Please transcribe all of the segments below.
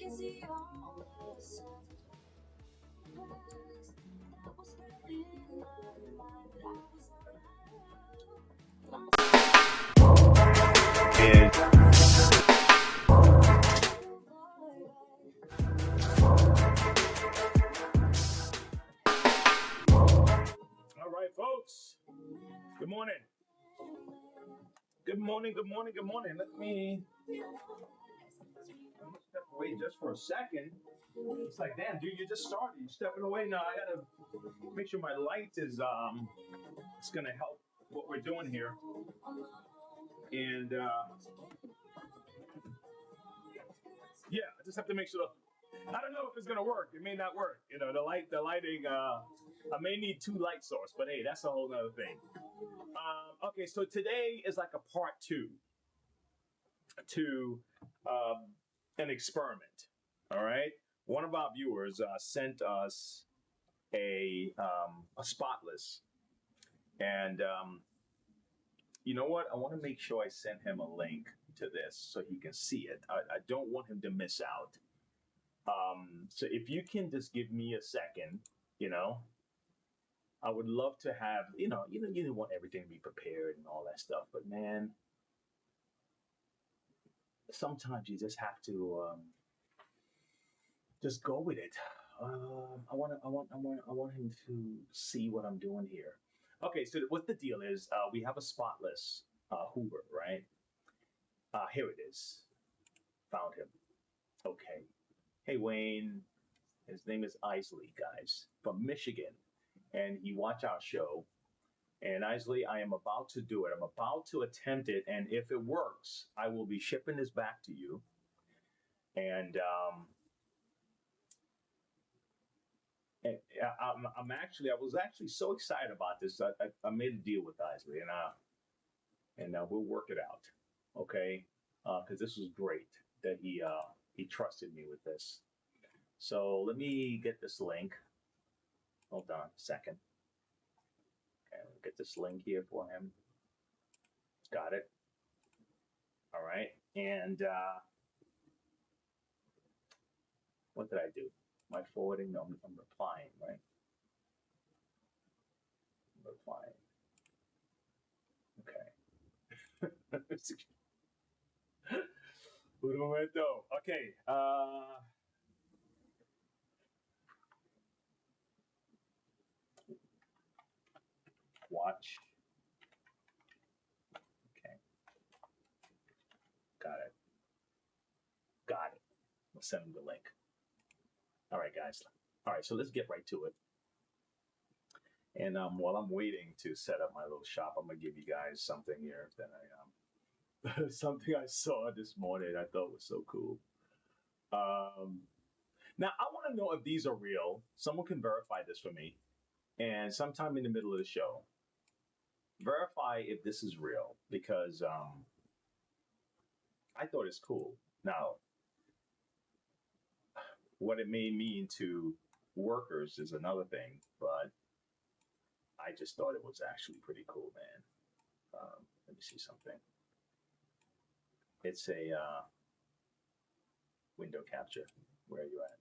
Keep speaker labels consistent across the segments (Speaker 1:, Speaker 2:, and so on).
Speaker 1: And all right, folks. Good morning. Good morning. Good morning. Good morning. Let me step away just for a second. It's like, damn, dude, you just started. You stepping away now. I gotta make sure my light is it's gonna help what we're doing here. And yeah, I just have to make sure. I don't know if it's gonna work. It may not work. You know, the lighting. I may need two light source, but hey, that's a whole nother thing. Okay, so today is like a part two to an experiment. All right, one of our viewers sent us a spotless, and you know what? I want to make sure I send him a link to this so he can see it. I don't want him to miss out. So if you can just give me a second, you know, I would love to have, you don't want everything to be prepared and all that stuff, but man, sometimes you just have to just go with it. I want him to see what I'm doing here. Okay, so what the deal is, we have a spotless Hoover, right? Here it is. Found him. Okay. Hey, Wayne. His name is Isley, guys, from Michigan. And he watch our show. And Isley, I am about to do it. I'm about to attempt it. And if it works, I will be shipping this back to you. And I was actually so excited about this. I made a deal with Isley, and we'll work it out, okay? Because this was great that he trusted me with this. So let me get this link. Hold on a second. Okay, let me get this link here for him. Got it. All right, and what did I do? Am I forwarding? No, I'm replying, right? I'm replying. Okay. Un momento. Okay. Watch. Okay. Got it. Got it. I'll send him the link. All right, guys. All right, so let's get right to it. And while I'm waiting to set up my little shop, I'm gonna give you guys something here that something I saw this morning. I thought was so cool. Um, Now I want to know if these are real. Someone can verify this for me, and sometime in the middle of the show, verify if this is real because I thought it's cool. Now, what it may mean to workers is another thing, but I just thought it was actually pretty cool, man. Let me see something. It's a window capture. Where are you at?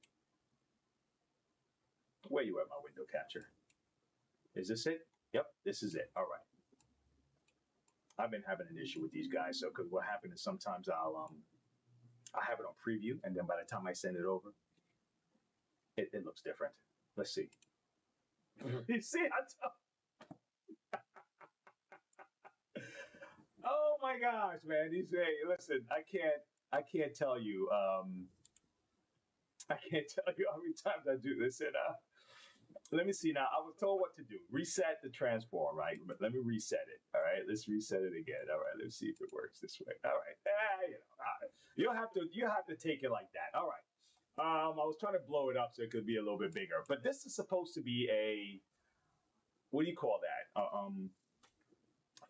Speaker 1: Where you at, my window capture? Is this it? Yep, this is it. All right. I've been having an issue with these guys, so because what happened is sometimes I have it on preview, and then by the time I send it over, it looks different. Let's see. You see, oh my gosh, man! These hey, listen, I can't tell you, I can't tell you how many times I do this, and let me see now. I was told what to do. Reset the transform, right? But let me reset it. All right, let's reset it again. All right, let's see if it works this way. All right, you have to take it like that. All right. I was trying to blow it up so it could be a little bit bigger, but this is supposed to be a what do you call that?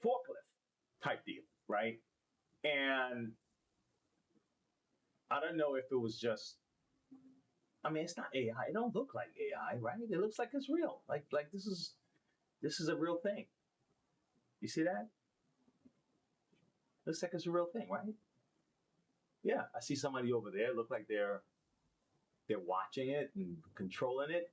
Speaker 1: Forklift type deal, right? And I don't know if it was just. I mean, it's not AI. It don't look like AI, right? It looks like it's real. Like this is a real thing. You see that? Looks like it's a real thing, right? Yeah, I see somebody over there. Look like they're they're watching it and controlling it.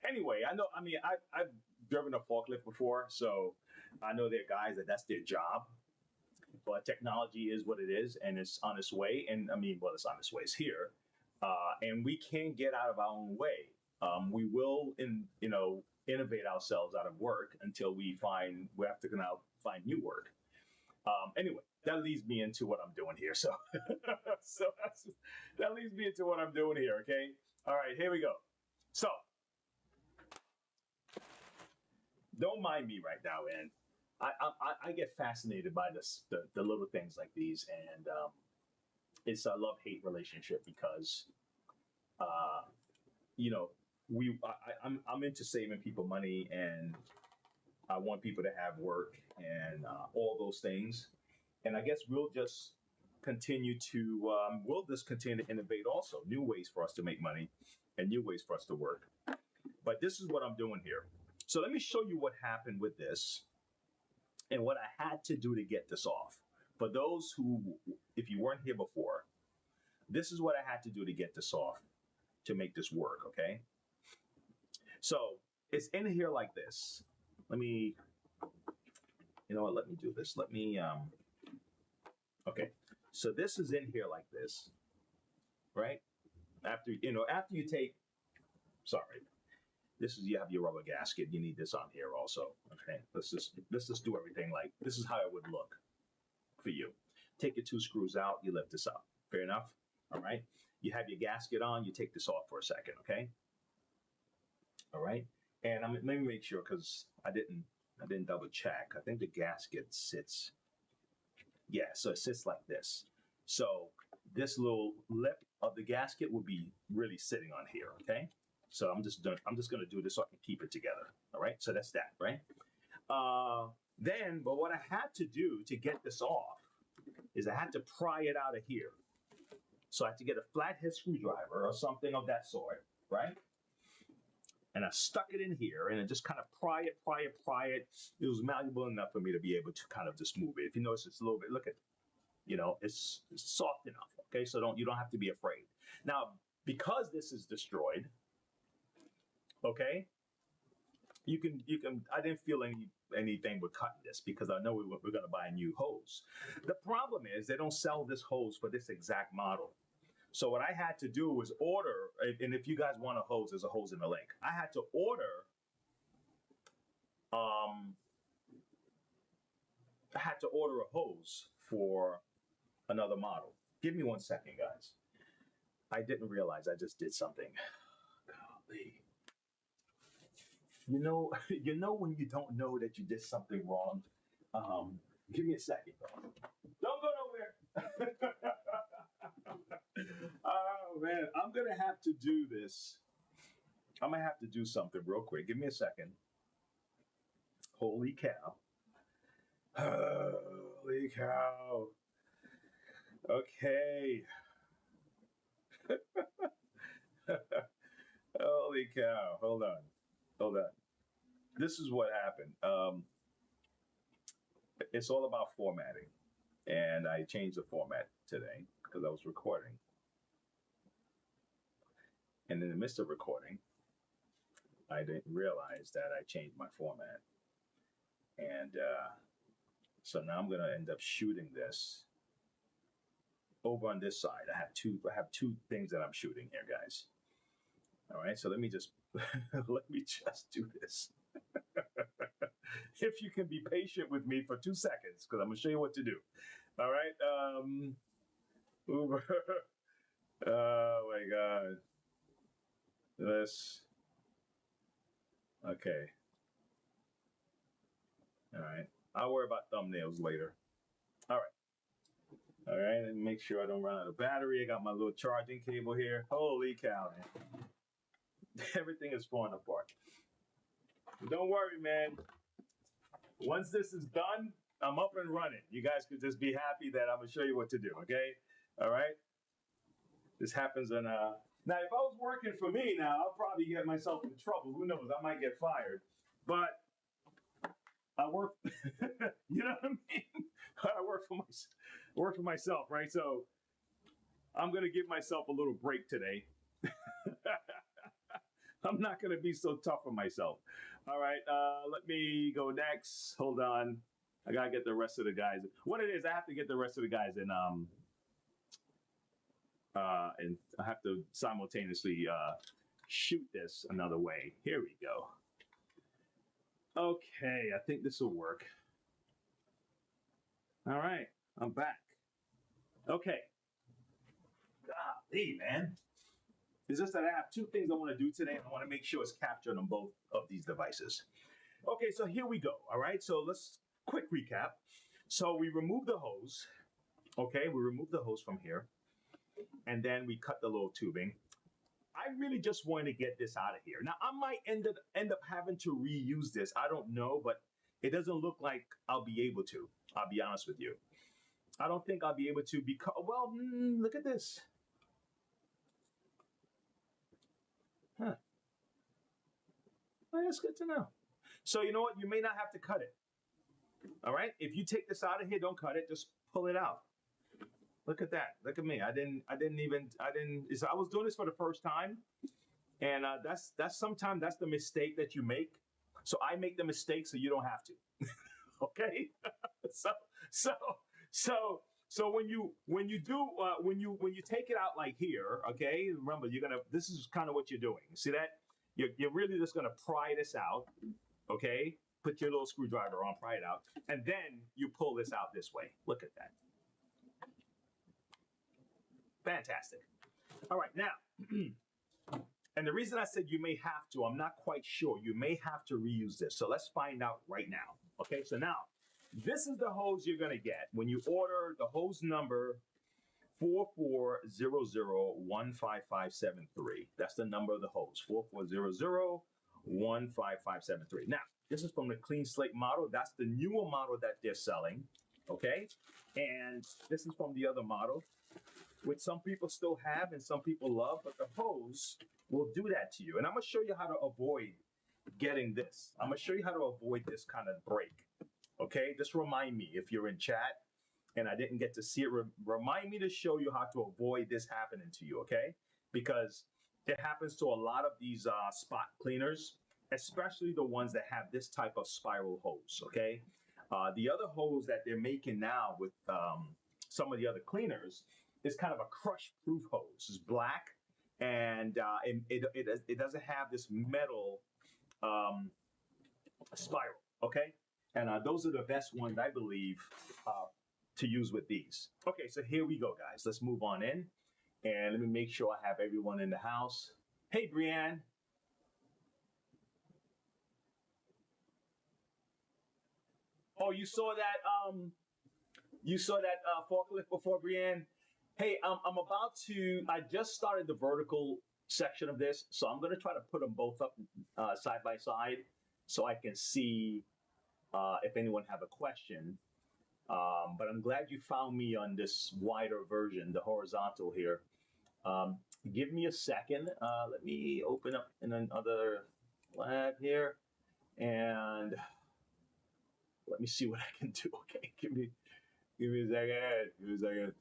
Speaker 1: Anyway, I know. I mean, I've driven a forklift before, so I know there are guys that that's their job. But technology is what it is, and it's on its way. And I mean, well, it's on its way. It's here, and we can't get out of our own way. We will, innovate ourselves out of work until we have to now find new work. Anyway, that leads me into what I'm doing here. So, that leads me into what I'm doing here. Okay. All right. Here we go. So, don't mind me right now, man. I get fascinated by the little things like these, and it's a love hate relationship because uh, you know I'm into saving people money, and I want people to have work and all those things, and I guess we'll just continue to innovate also new ways for us to make money and new ways for us to work. But this is what I'm doing here. So let me show you what happened with this and what I had to do to get this off. For those who, if you weren't here before, this is what I had to do to get this off to make this work, okay? So it's in here like this. Let me, you know what, let me do this. Okay. So this is in here like this, right? After you take, sorry, this is, you have your rubber gasket. You need this on here also, okay? Let's just do everything like, this is how it would look for you. Take your two screws out, you lift this up. Fair enough? All right. You have your gasket on, you take this off for a second, okay? All right. And let me make sure because I didn't double check. I think the gasket sits, yeah, so it sits like this. So this little lip of the gasket will be really sitting on here, okay? So I'm just gonna do this so I can keep it together. All right. So that's that, right? But what I had to do to get this off is I had to pry it out of here. So I had to get a flathead screwdriver or something of that sort, right? And I stuck it in here and I just kind of pry it. It was malleable enough for me to be able to kind of just move it. If you notice, it's a little bit, look at, it's soft enough. Okay. So you don't have to be afraid. Now, because this is destroyed, okay, I didn't feel anything with cutting this because I know we're going to buy a new hose. The problem is they don't sell this hose for this exact model. So what I had to do was order, and if you guys want a hose, there's a hose in the link. I had to order, a hose for another model. Give me 1 second, guys. I didn't realize I just did something. Golly. You know when you don't know that you did something wrong. Give me a second, though. Don't go nowhere. Oh man, I'm gonna have to do this. I'm gonna have to do something real quick. Give me a second. Holy cow. Holy cow. Okay. Holy cow. Hold on. This is what happened. It's all about formatting. And I changed the format today because I was recording. And in the midst of recording, I didn't realize that I changed my format. And so now I'm going to end up shooting this over on this side. I have two things that I'm shooting here, guys. All right, so let me just do this. If you can be patient with me for 2 seconds, because I'm gonna show you what to do. All right, Uber. Oh my God. This. Okay. All right. I'll worry about thumbnails later. All right. All right. And make sure I don't run out of battery. I got my little charging cable here. Holy cow, man. Everything is falling apart. But don't worry, man. Once this is done, I'm up and running. You guys could just be happy that I'm gonna show you what to do. Okay. All right. This happens in now, if I was working for me now, I'll probably get myself in trouble. Who knows? I might get fired. But I work, you know what I mean? I work for myself, right? So I'm gonna give myself a little break today. I'm not going to be so tough on myself. All right, let me go next. Hold on. I got to get the rest of the guys. What it is, I have to get the rest of the guys and I have to simultaneously shoot this another way. Here we go. Okay, I think this will work. All right, I'm back. Okay. Golly, man. It's just that I have two things I want to do today, and I want to make sure it's captured on both of these devices. Okay, so here we go. All right, so let's quick recap. So we remove the hose. Okay, we remove the hose from here, and then we cut the little tubing. I really just want to get this out of here. Now I might end up having to reuse this. I don't know, but it doesn't look like I'll be able to. I'll be honest with you. I don't think I'll be able to because well, look at this. Huh. Well, that's good to know. So you know what? You may not have to cut it. All right. If you take this out of here, don't cut it. Just pull it out. Look at that. Look at me. I was doing this for the first time, and that's sometimes that's the mistake that you make. So I make the mistake so you don't have to. Okay. so so so when you take it out like here, okay. Remember, you're gonna. This is kind of what you're doing. See that? You're really just gonna pry this out. Okay. Put your little screwdriver on, pry it out, and then you pull this out this way. Look at that. Fantastic. All right, now, and the reason I said you may have to, I'm not quite sure. You may have to reuse this. So let's find out right now. Okay, so now this is the hose you're going to get when you order the hose number 4400155573. That's the number of the hose, 4400155573. Now, this is from the clean slate model. That's the newer model that they're selling. Okay, and this is from the other model, which some people still have and some people love, but the hose will do that to you. And I'm going to show you how to avoid getting this. I'm going to show you how to avoid this kind of break. Okay, just remind me if you're in chat and I didn't get to see it, remind me to show you how to avoid this happening to you, okay? Because it happens to a lot of these spot cleaners, especially the ones that have this type of spiral hose, okay? The other hose that they're making now with some of the other cleaners is kind of a crush-proof hose. It's black, and it doesn't have this metal spiral, okay? And those are the best ones, I believe, to use with these. Okay, so here we go, guys. Let's move on in, and let me make sure I have everyone in the house. Hey, Brianne. Oh, you saw that forklift before, Brianne? Hey, I'm about to. I just started the vertical section of this, so I'm going to try to put them both up side by side, so I can see if anyone have a question. But I'm glad you found me on this wider version, the horizontal here. Um, Give me a second. Let me open up in another lab here, and let me see what I can do. Okay, give me a second. Give me a second.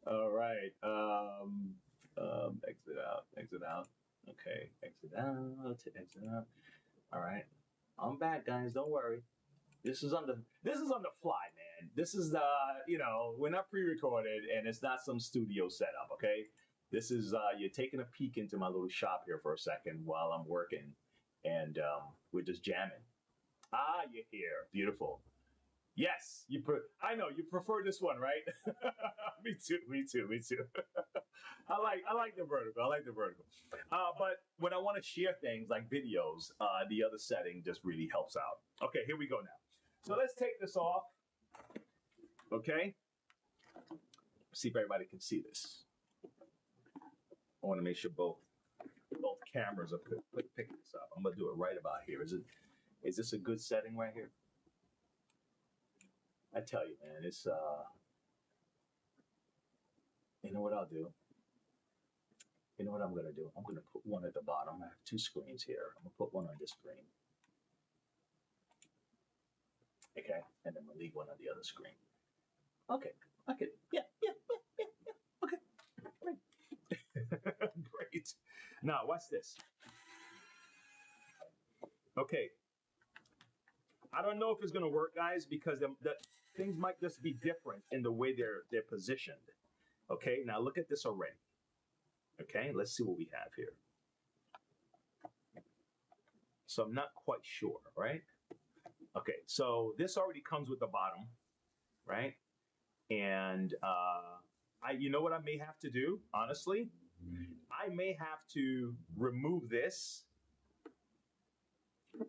Speaker 1: All right. Exit out. Exit out. Okay. Exit out. Exit out. All right. I'm back, guys. Don't worry. This is on the fly, man. This is we're not pre-recorded and it's not some studio setup. Okay. This is you're taking a peek into my little shop here for a second while I'm working, and we're just jamming. Ah, you're here. Beautiful. Yes, I know you prefer this one, right? Me too. Me too. Me too. I like the vertical. I like the vertical. But when I want to share things like videos, the other setting just really helps out. Okay, here we go now. So let's take this off. Okay. See if everybody can see this. I want to make sure both cameras are picking this up. I'm gonna do it right about here. Is this a good setting right here? I tell you, man, it's you know what I'll do? You know what I'm gonna do? I'm gonna put one at the bottom. I have two screens here. I'm gonna put one on this screen. Okay, and then we'll leave one on the other screen. Okay, okay, yeah. Okay, great. Now, watch this. Okay. I don't know if it's going to work, guys, because the things might just be different in the way they're positioned. Okay. Now, look at this already. Okay. Let's see what we have here. So I'm not quite sure, right? Okay. So this already comes with the bottom, right? And you know what I may have to do, honestly? I may have to remove this,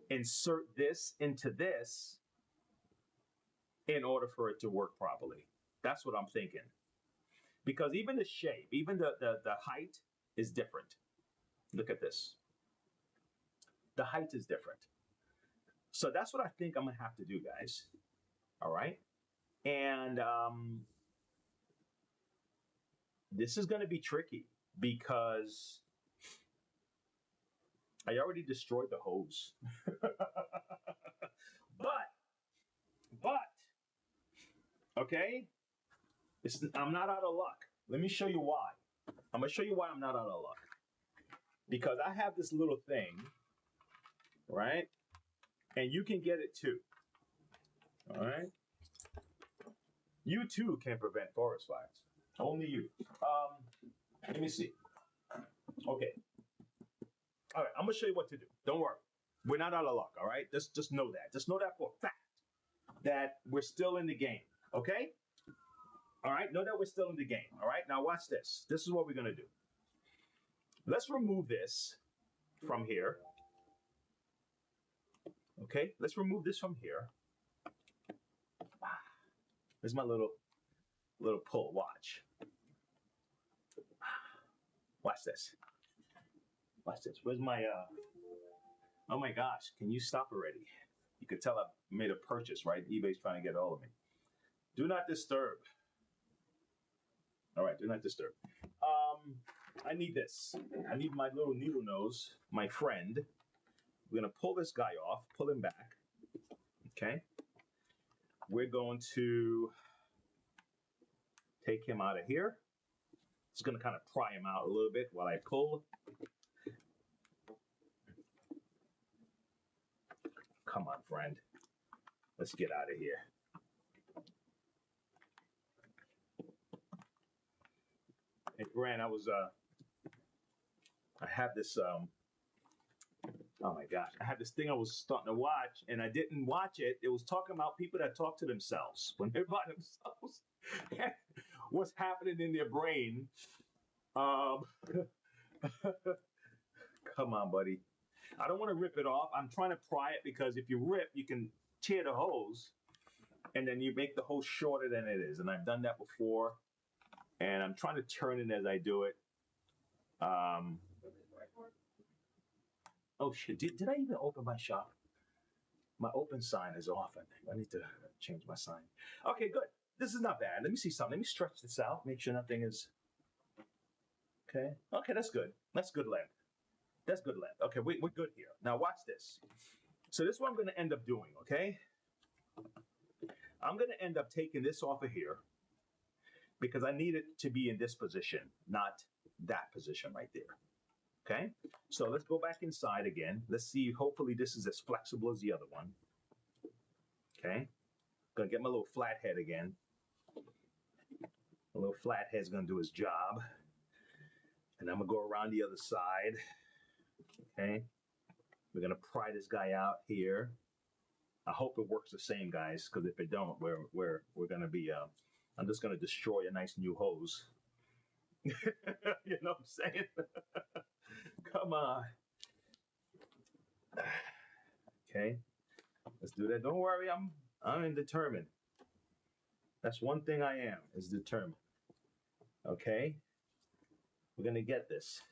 Speaker 1: insert this into this in order for it to work properly. That's what I'm thinking. Because even the shape, even the height is different. Look at this. The height is different. So that's what I think I'm going to have to do, guys. All right. And this is going to be tricky because I already destroyed the hose. but, okay, I'm not out of luck. Let me show you why. I'm going to show you why I'm not out of luck. Because I have this little thing, right? And you can get it too. All right? You too can prevent forest fires. Only you. Let me see. Okay. All right, I'm gonna show you what to do. Don't worry. We're not out of luck, all right? Just know that. Just know that for a fact that we're still in the game. Okay? All right, know that we're still in the game. All right, now watch this. This is what we're gonna do. Let's remove this from here. Okay, let's remove this from here. There's my little pull. Watch. Watch this. Watch this. Where's my oh my gosh, can you stop already? You could tell I made a purchase, right? eBay's trying to get all of me. Do not disturb. All right, do not disturb. I need this. I need my little needle nose, my friend. We're gonna pull this guy off, pull him back. Okay. We're going to take him out of here. It's gonna kind of pry him out a little bit while I pull. Come on, friend. Let's get out of here. Hey, Grant, I have this, oh my gosh, I had this thing I was starting to watch and I didn't watch it. It was talking about people that talk to themselves when they're by themselves. What's happening in their brain. Come on, buddy. I don't want to rip it off. I'm trying to pry it because if you rip, you can tear the hose and then you make the hose shorter than it is. And I've done that before. And I'm trying to turn it as I do it. Oh shit, did I even open my shop? My open sign is off, I think. I need to change my sign. Okay, good. This is not bad. Let me see something. Let me stretch this out. Make sure nothing is... Okay. Okay, that's good. That's good length. That's good length. Okay, we're good here. Now watch this. So this is what I'm going to end up doing, okay? I'm going to end up taking this off of here because I need it to be in this position, not that position right there. Okay, so let's go back inside again. Let's see, hopefully this is as flexible as the other one. Okay, gonna get my little flathead again. A little flathead's gonna do his job. And I'm gonna go around the other side. Okay, we're gonna pry this guy out here. I hope it works the same, guys, because if it don't, we're gonna be, I'm just gonna destroy a nice new hose. You know what I'm saying? Come on. Okay, let's do that. Don't worry, I'm determined. That's one thing I am, is determined. Okay, we're gonna get this.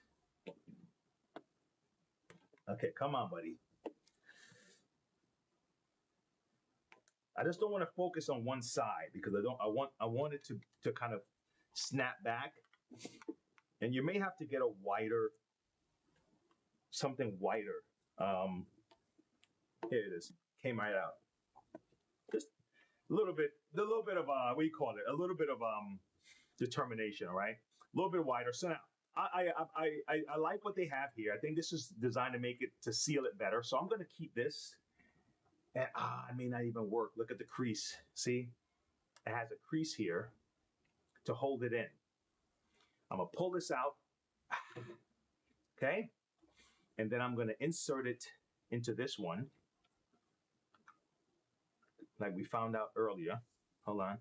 Speaker 1: Okay, come on, buddy. I just don't want to focus on one side because I want it to kind of snap back. And you may have to get a wider, something wider. Here it is. Came right out. Just a little bit of what do you call it? A little bit of determination, all right? A little bit wider. So now I like what they have here. I think this is designed to make it to seal it better. So I'm going to keep this. And it may not even work. Look at the crease. See, it has a crease here to hold it in. I'm gonna pull this out, okay, and then I'm gonna insert it into this one, like we found out earlier. Hold on.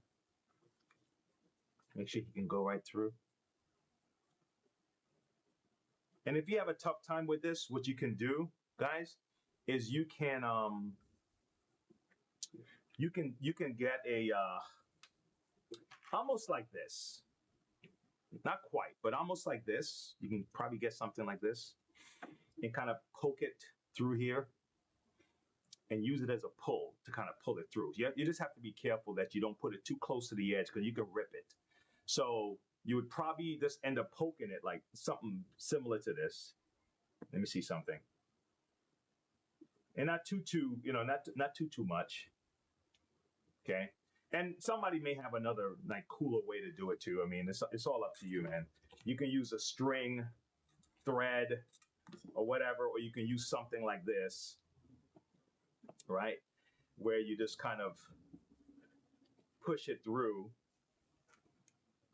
Speaker 1: Make sure you can go right through. And if you have a tough time with this, what you can do, guys, is you can get a almost like this. Not quite, but almost like this. You can probably get something like this and kind of poke it through here and use it as a pull to kind of pull it through. You just have to be careful that you don't put it too close to the edge because you can rip it. So you would probably just end up poking it like something similar to this. Let me see something. And not too, not too much. Okay. And somebody may have another like cooler way to do it too. I mean, it's all up to you, man. You can use a string, thread, or whatever, or you can use something like this, right? Where you just kind of push it through,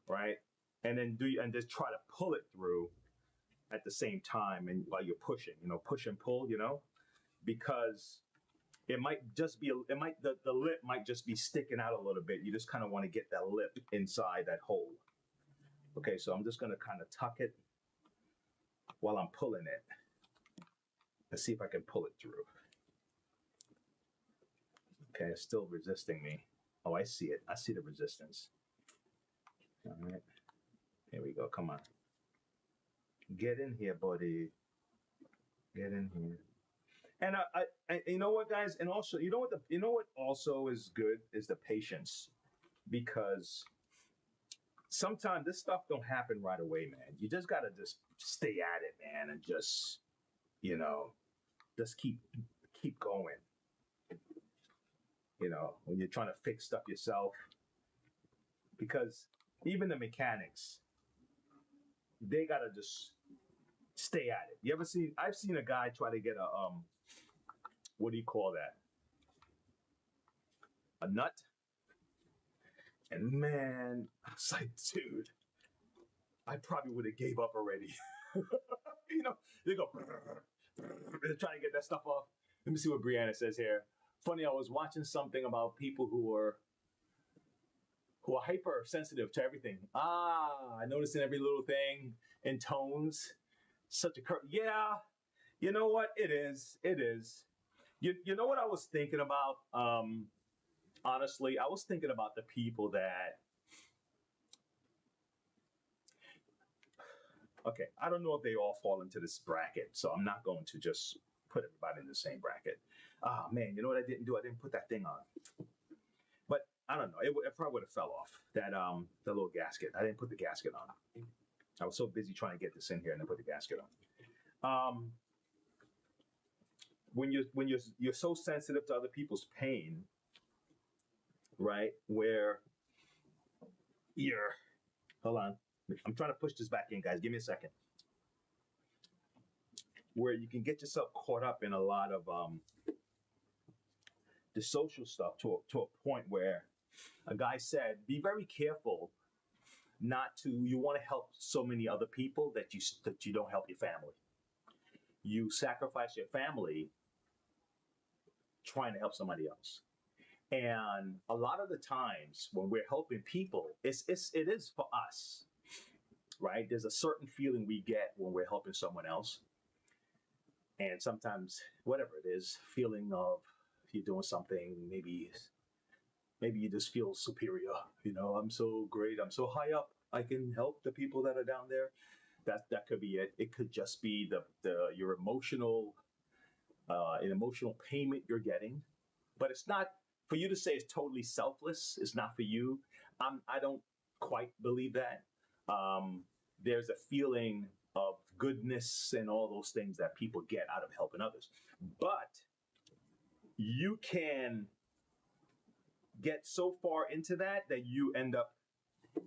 Speaker 1: right? And then just try to pull it through at the same time, and while you're pushing, push and pull, because it might just be the lip might just be sticking out a little bit. You just kind of want to get that lip inside that hole. Okay, so I'm just going to kind of tuck it while I'm pulling it. Let's see if I can pull it through. Okay, it's still resisting me. Oh, I see it. I see the resistance. All right, here we go. Come on, get in here, buddy. Get in here. And I you know what, guys, and also, you know what also is good is the patience, because sometimes this stuff don't happen right away, man. You just gotta just stay at it, man, and just just keep going. When you're trying to fix stuff yourself, because even the mechanics, they gotta just stay at it. I've seen a guy try to get a what do you call that? A nut. And man, I was like, dude, I probably would have gave up already. They go, they're trying to get that stuff off. Let me see what Brianna says here. Funny, I was watching something about people who are hypersensitive to everything. I noticing every little thing in tones. Such a yeah. You know what? It is. It is. You know what I was thinking about? Honestly, I was thinking about the people that. Okay, I don't know if they all fall into this bracket, so I'm not going to just put everybody in the same bracket. Oh man, you know what I didn't do? I didn't put that thing on. But I don't know. It probably would have fell off that the little gasket. I didn't put the gasket on. I was so busy trying to get this in here and then put the gasket on. When you're so sensitive to other people's pain, right? Where you're, hold on, I'm trying to push this back in, guys. Give me a second. Where you can get yourself caught up in a lot of the social stuff to a point where a guy said, be very careful you want to help so many other people that you don't help your family. You sacrifice your family trying to help somebody else. And a lot of the times when we're helping people, it is for us, right? There's a certain feeling we get when we're helping someone else. And sometimes, whatever it is, feeling of you're doing something, maybe you just feel superior. I'm so great. I'm so high up. I can help the people that are down there. That could be it. It could just be your emotional, an emotional payment you're getting. But it's not for you to say it's totally selfless. It's not for you. I don't quite believe that. There's a feeling of goodness and all those things that people get out of helping others. But you can get so far into that you end up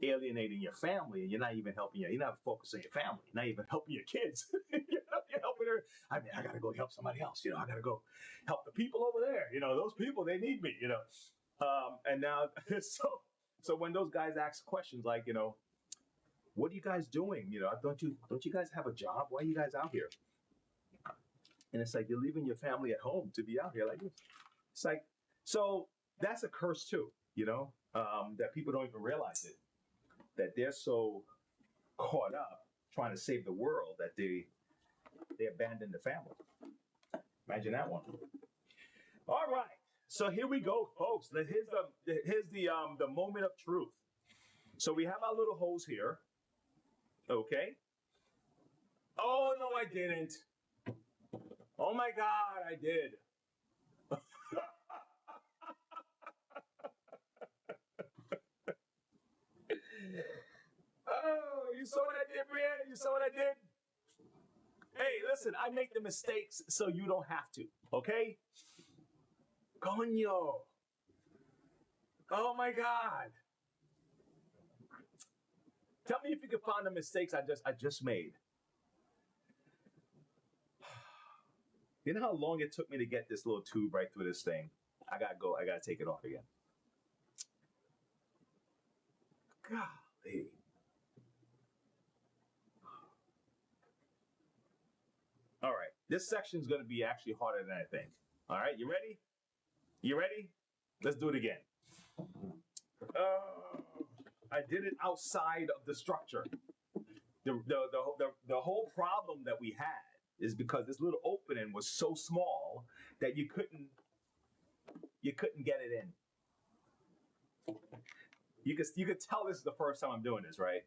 Speaker 1: alienating your family, and you're not even helping you're not focusing on your family, not even helping your kids. You're helping her. I mean, I gotta go help somebody else. I gotta go help the people over there. Those people, they need me. And now, so when those guys ask questions like, what are you guys doing? Don't you guys have a job? Why are you guys out here? And it's like you're leaving your family at home to be out here like this. It's like, so that's a curse too, that people don't even realize it, that they're so caught up trying to save the world that they abandon the family. Imagine that one. All right. So here we go, folks. Here's the moment of truth. So we have our little hose here. Okay. Oh no, I didn't. Oh my God, I did. Oh, you saw what I did, Brianna? You saw what I did? Hey, listen, I make the mistakes so you don't have to, okay? Coño. Oh my God. Tell me if you can find the mistakes I just made. You know how long it took me to get this little tube right through this thing? I gotta go. I gotta take it off again. Golly. All right. This section is going to be actually harder than I think. All right. You ready? You ready? Let's do it again. I did it outside of the structure. The whole problem that we had is because this little opening was so small that you couldn't get it in. You could tell this is the first time I'm doing this, right?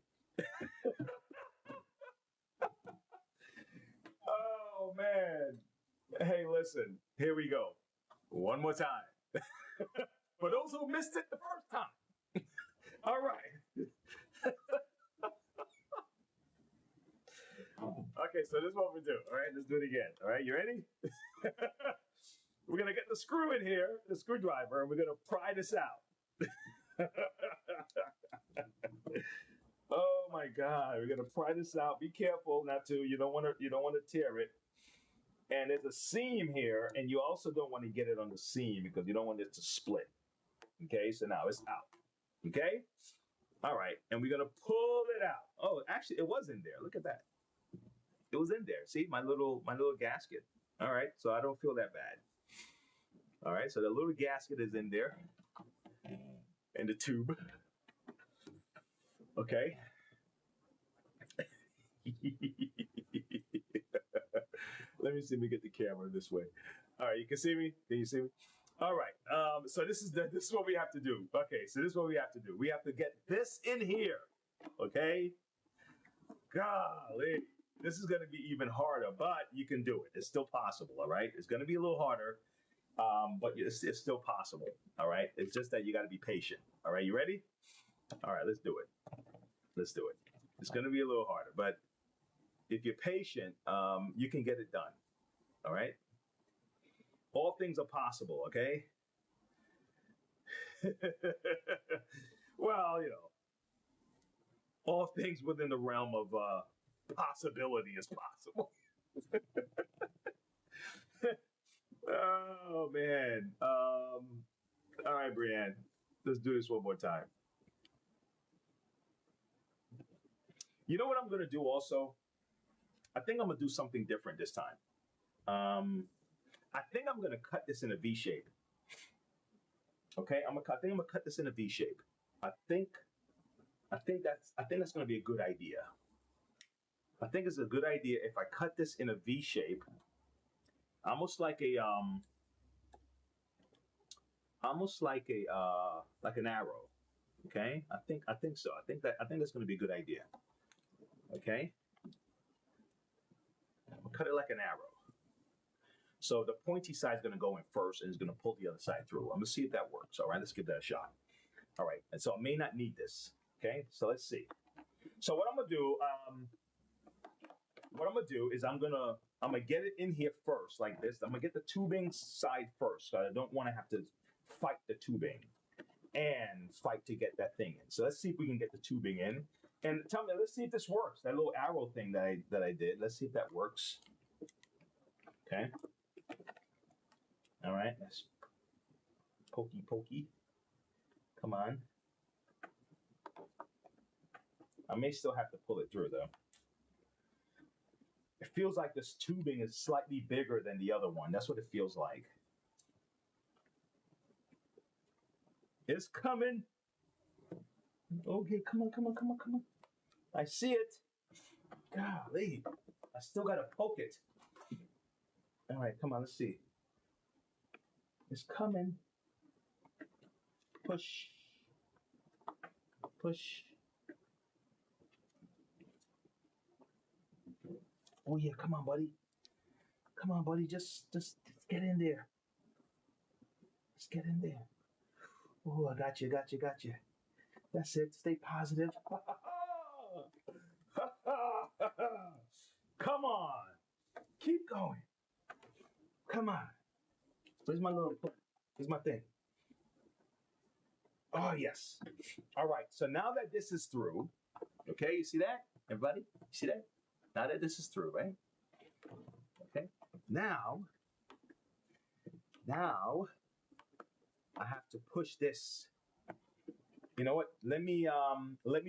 Speaker 1: Oh man. Hey, listen. Here we go. One more time. For those who missed it the first time. All right. Okay, so this is what we do. All right, let's do it again. All right, you ready? We're gonna get the screw in here, the screwdriver, and we're gonna pry this out. Oh my God, we're gonna pry this out. Be careful not to. You don't want to tear it. And there's a seam here, and you also don't want to get it on the seam because you don't want it to split. Okay, so now it's out. Okay, all right, and we're gonna pull it out. Oh, actually, it was in there. Look at that. It was in there. See my little gasket. All right, so I don't feel that bad. All right, so the little gasket is in there, and the tube. Okay. Let me see me get the camera this way. All right, you can see me. Can you see me? All right. So this is what we have to do. Okay, so this is what we have to do. We have to get this in here. Okay. Golly, this is going to be even harder, but you can do it. It's still possible. All right. It's going to be a little harder, but it's still possible. All right. It's just that you got to be patient. All right. You ready? All right. Let's do it. Let's do it. It's going to be a little harder, but if you're patient, you can get it done. All right. All things are possible. Okay. Well, all things within the realm of possibility is possible. Oh man. All right, Brianne. Let's do this one more time. You know what I'm gonna do also? I think I'm gonna do something different this time. I think I'm gonna cut this in a V shape. Okay, I think I'm gonna cut this in a V shape. I think that's gonna be a good idea. I think it's a good idea if I cut this in a V shape, almost like like an arrow. Okay, I think so. I think that's gonna be a good idea. Okay, I'll cut it like an arrow. So the pointy side is going to go in first and it's going to pull the other side through. I'm going to see if that works. All right, let's give that a shot. All right, and so I may not need this. Okay, so let's see. So what I'm going to do is I'm gonna get it in here first like this. I'm gonna get the tubing side first. So I don't want to have to fight the tubing. and fight to get that thing in. So let's see if we can get the tubing in. And tell me, let's see if this works. That little arrow thing that I did. Let's see if that works. Okay. All right. Let's pokey. Come on. I may still have to pull it through though. It feels like this tubing is slightly bigger than the other one. That's what it feels like. It's coming. Okay, come on. I see it. Golly. I still gotta poke it. All right, come on, let's see. It's coming. Push. Oh yeah, come on, buddy. Just get in there. Just get in there. Oh, I got you. That's it. Stay positive. Come on. Keep going. Come on. Where's my thing? Oh, yes. All right. So now that this is through, okay, you see that? Everybody? You see that? Now that this is through, right? Okay. Now I have to push this. You know what? Let me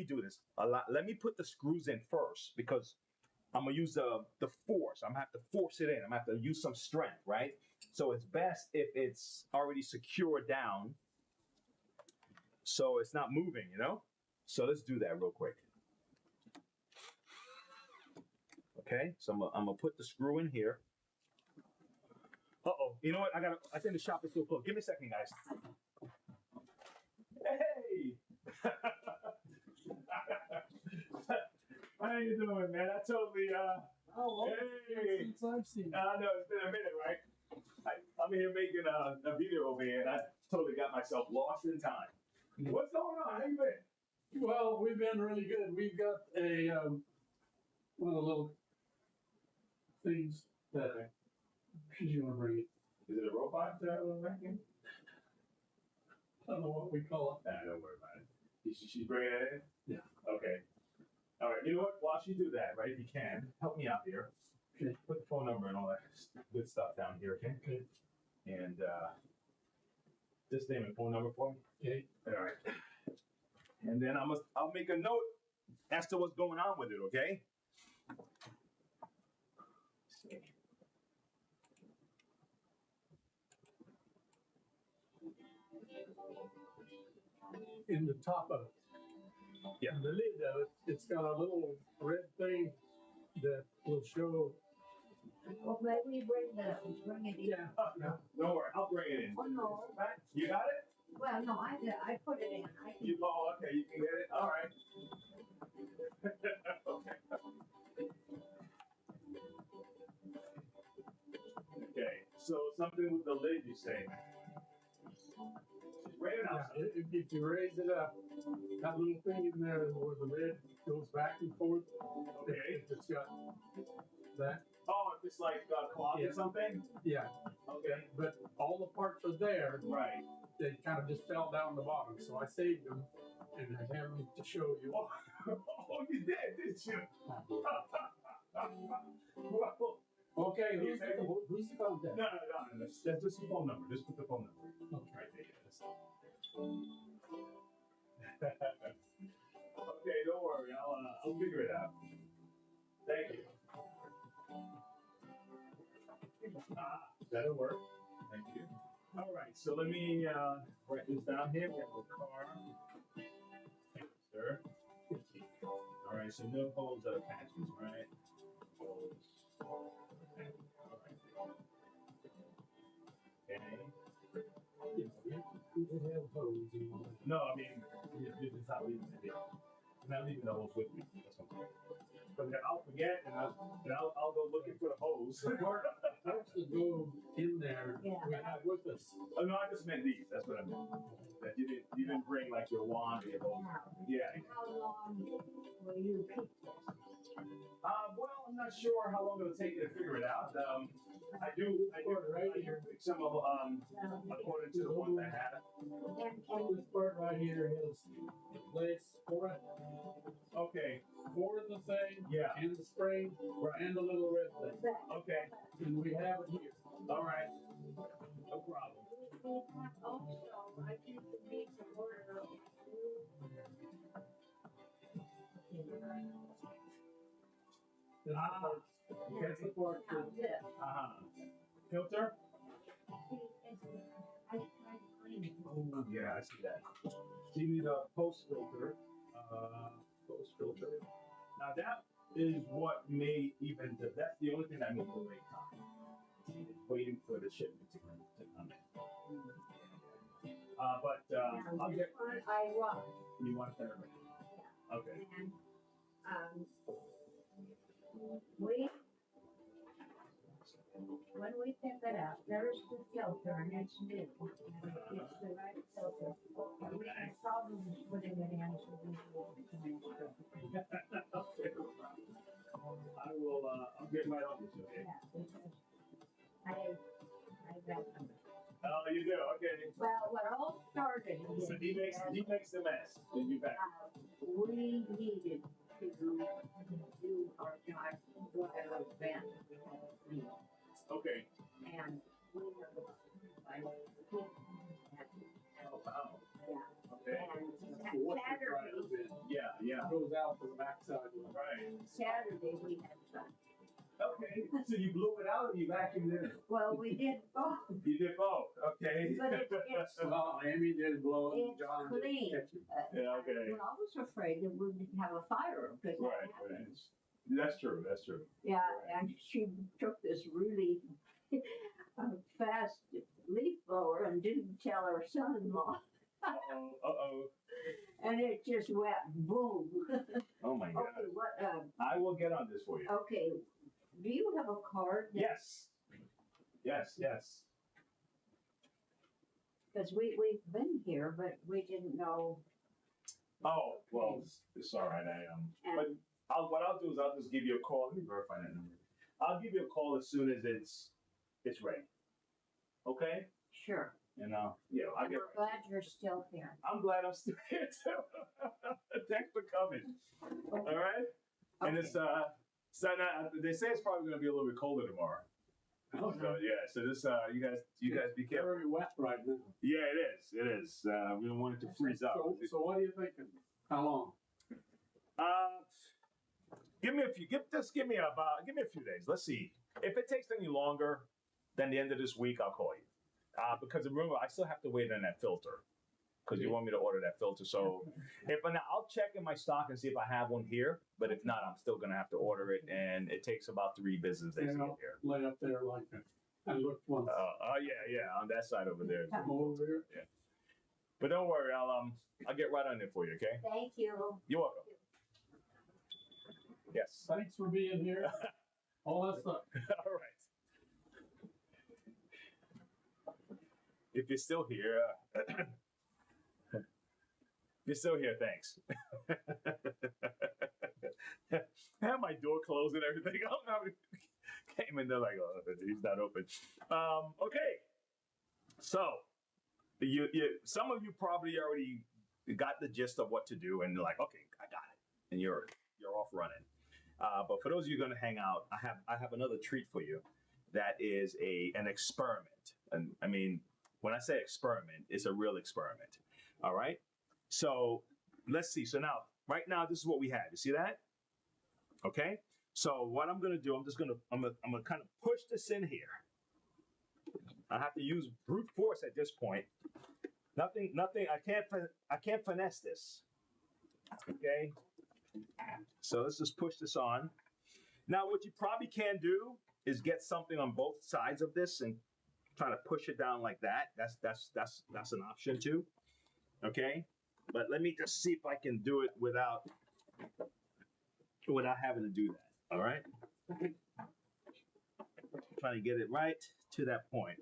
Speaker 1: do this. Let me put the screws in first because I'm gonna use the force. I'm gonna have to force it in. I'm gonna have to use some strength, right? So it's best if it's already secured down, so it's not moving. So let's do that real quick. Okay. So I'm gonna put the screw in here. Uh-oh. You know what? I think the shop is still closed. Give me a second, guys. Hey! How you doing, man? I totally, hey!
Speaker 2: Since I've seen it.
Speaker 1: I know, it's been a minute, right? I'm here making a video over here, and I totally got myself lost in time. What's going on? How you been?
Speaker 2: Well, we've been really good. We've got one of the little things that you want to bring it.
Speaker 1: Is it a robot vacuum?
Speaker 2: I don't know what we call it.
Speaker 1: Nah, don't worry about it. She's bringing it in?
Speaker 2: Yeah.
Speaker 1: Okay. All right. You know what? While she do that, right, if you can, help me out here.
Speaker 2: Okay.
Speaker 1: Put the phone number and all that good stuff down here, okay?
Speaker 2: Okay.
Speaker 1: And just name and phone number for me.
Speaker 2: Okay.
Speaker 1: All right. And then I'll make a note as to what's going on with it, okay?
Speaker 2: In the top of it.
Speaker 1: Yeah.
Speaker 2: In the lid of it, it's got a little red thing that will show.
Speaker 3: Well, maybe bring it in.
Speaker 2: Yeah.
Speaker 1: Don't worry, I'll bring it in.
Speaker 3: Oh, no.
Speaker 1: You got it?
Speaker 3: Well, no, I put it in.
Speaker 1: Okay, you can get it? All right. Okay, so something with the lid, you say? Raise it up.
Speaker 2: If you raise it up, that little thing in there where the lid goes back and forth.
Speaker 1: Okay.
Speaker 2: If it's got that.
Speaker 1: Oh, if it's like cloth or something?
Speaker 2: Yeah.
Speaker 1: Okay.
Speaker 2: But all the parts are there.
Speaker 1: Right.
Speaker 2: They kind of just fell down the bottom, so I saved them and I have them to show you.
Speaker 1: Oh, you did, didn't you? Well,
Speaker 2: Okay, who's the contact?
Speaker 1: no. That's just the phone number. Just put the phone number.
Speaker 2: Okay.
Speaker 1: Right there. Okay, don't worry. I'll figure it out. Thank you. That'll work. Thank you. All right, so let me write this down here. We have a car. Thank you, sir. All right, so no holes or patches, right? Holes. Okay. All right. Okay.
Speaker 2: They have hose and all that.
Speaker 1: No, I mean, this is how we did it. I'm not leaving the hose with me. That's okay. But then I'll forget, and I'll go looking for the hose.
Speaker 2: The parts that go in there,
Speaker 3: Yeah.
Speaker 2: we have with us.
Speaker 1: Oh no, I just meant these. That's what I meant. That you didn't bring like your wand or your hose.
Speaker 3: Now,
Speaker 1: Yeah.
Speaker 3: how long will you keep this?
Speaker 1: Well, I'm not sure how long it'll take you to figure it out. I do pick some of according to the one that I have.
Speaker 3: And
Speaker 2: This part right here is place for it.
Speaker 1: Okay.
Speaker 2: For the thing.
Speaker 1: Yeah.
Speaker 2: And the spring.
Speaker 1: Right.
Speaker 2: And the little red thing.
Speaker 1: Okay.
Speaker 2: And we have it here.
Speaker 1: All right. No problem.
Speaker 3: also, I think we need to order.
Speaker 2: That's the part
Speaker 3: Now
Speaker 2: that
Speaker 3: this,
Speaker 1: Filter?
Speaker 3: see, I tried to clean it.
Speaker 1: Oh, yeah, I see that. So you need a post filter. Post filter. Now that is what may even, that's the only thing that may delay time. Waiting for the shipment to come in.
Speaker 3: Now,
Speaker 1: I'll
Speaker 3: this
Speaker 1: get,
Speaker 3: one I want,
Speaker 1: you want that already? Okay.
Speaker 3: and, when we pick it up, there's the filter and it's new. And it's the right filter. We have problems putting it in, so we will make sure.
Speaker 1: I will, I'll get right on this, okay?
Speaker 3: Yeah, because I got them.
Speaker 1: Oh, you do, okay.
Speaker 3: Well, what all started is
Speaker 1: So he makes the mess, then you back.
Speaker 3: we needed to do our driver event.
Speaker 1: Okay.
Speaker 3: And we were like,
Speaker 1: Oh, wow.
Speaker 3: yeah.
Speaker 1: Okay.
Speaker 3: And
Speaker 2: What's the
Speaker 3: Saturday,
Speaker 2: driver bit?
Speaker 1: Yeah.
Speaker 2: Goes out to the backside.
Speaker 1: Right.
Speaker 3: Saturday we had fun.
Speaker 1: Okay. So you blew it out or you vacuumed it?
Speaker 3: Well, we did both,
Speaker 1: You did both. Okay.
Speaker 3: but it's
Speaker 2: Well, Amy did blow it, and
Speaker 3: It's
Speaker 2: John
Speaker 3: clean.
Speaker 2: did catch it.
Speaker 1: Yeah, okay.
Speaker 3: Well, I was afraid that we would have a fire because that
Speaker 1: Right.
Speaker 3: happened.
Speaker 1: That's true. That's true.
Speaker 3: Yeah, and she took this really fast leaf blower and didn't tell her son-in-law,
Speaker 1: Uh-oh.
Speaker 3: and it just went boom.
Speaker 1: Oh my God.
Speaker 3: Okay, what?
Speaker 1: I will get on this for you.
Speaker 3: Okay, do you have a card?
Speaker 1: Yes. Yes.
Speaker 3: Because we've been here, but we didn't know.
Speaker 1: Oh, well, it's all right. But what I'll do is I'll just give you a call. Let me verify that number. I'll give you a call as soon as it's ready. Okay?
Speaker 3: Sure.
Speaker 1: And I'll
Speaker 3: And
Speaker 1: get.
Speaker 3: we're glad you're still here.
Speaker 1: I'm glad I'm still here too. Thanks for coming. All right. And it's so now, they say it's probably going to be a little bit colder tomorrow.
Speaker 2: Oh,
Speaker 1: So yeah, so this you guys be careful.
Speaker 2: Very wet right now.
Speaker 1: Yeah, it is. We don't want it to freeze up.
Speaker 2: So what are you thinking? How long?
Speaker 1: Give me a few days. Let's see. If it takes any longer than the end of this week, I'll call you. Because remember, I still have to wait on that filter. Because you want me to order that filter. So I'll check in my stock and see if I have one here. But if not, I'm still gonna have to order it, and it takes about 3 business days to get here.
Speaker 2: Lay up there like that. I looked once.
Speaker 1: Yeah, on that side over there.
Speaker 2: Come over here.
Speaker 1: But don't worry, I'll get right on it for you. Okay?
Speaker 3: Thank you.
Speaker 1: You're welcome. Yes.
Speaker 2: Thanks for being here. All that stuff.
Speaker 1: All right. If you're still here, thanks. I have my door closed and everything. I don't know how he came in there like, oh, he's not open. Okay. So, you some of you probably already got the gist of what to do, and you're like, okay, I got it, and you're off running. But for those of you going to hang out, I have another treat for you. That is an experiment, and I mean, when I say experiment, it's a real experiment. All right. So let's see. So now, right now, this is what we had. You see that? Okay. So what I'm going to do, I'm gonna kind of push this in here. I have to use brute force at this point. Nothing. I can't finesse this. Okay. So let's just push this on. Now, what you probably can do is get something on both sides of this and try to push it down like that. That's an option too. Okay. But let me just see if I can do it without having to do that. All right. Trying to get it right to that point.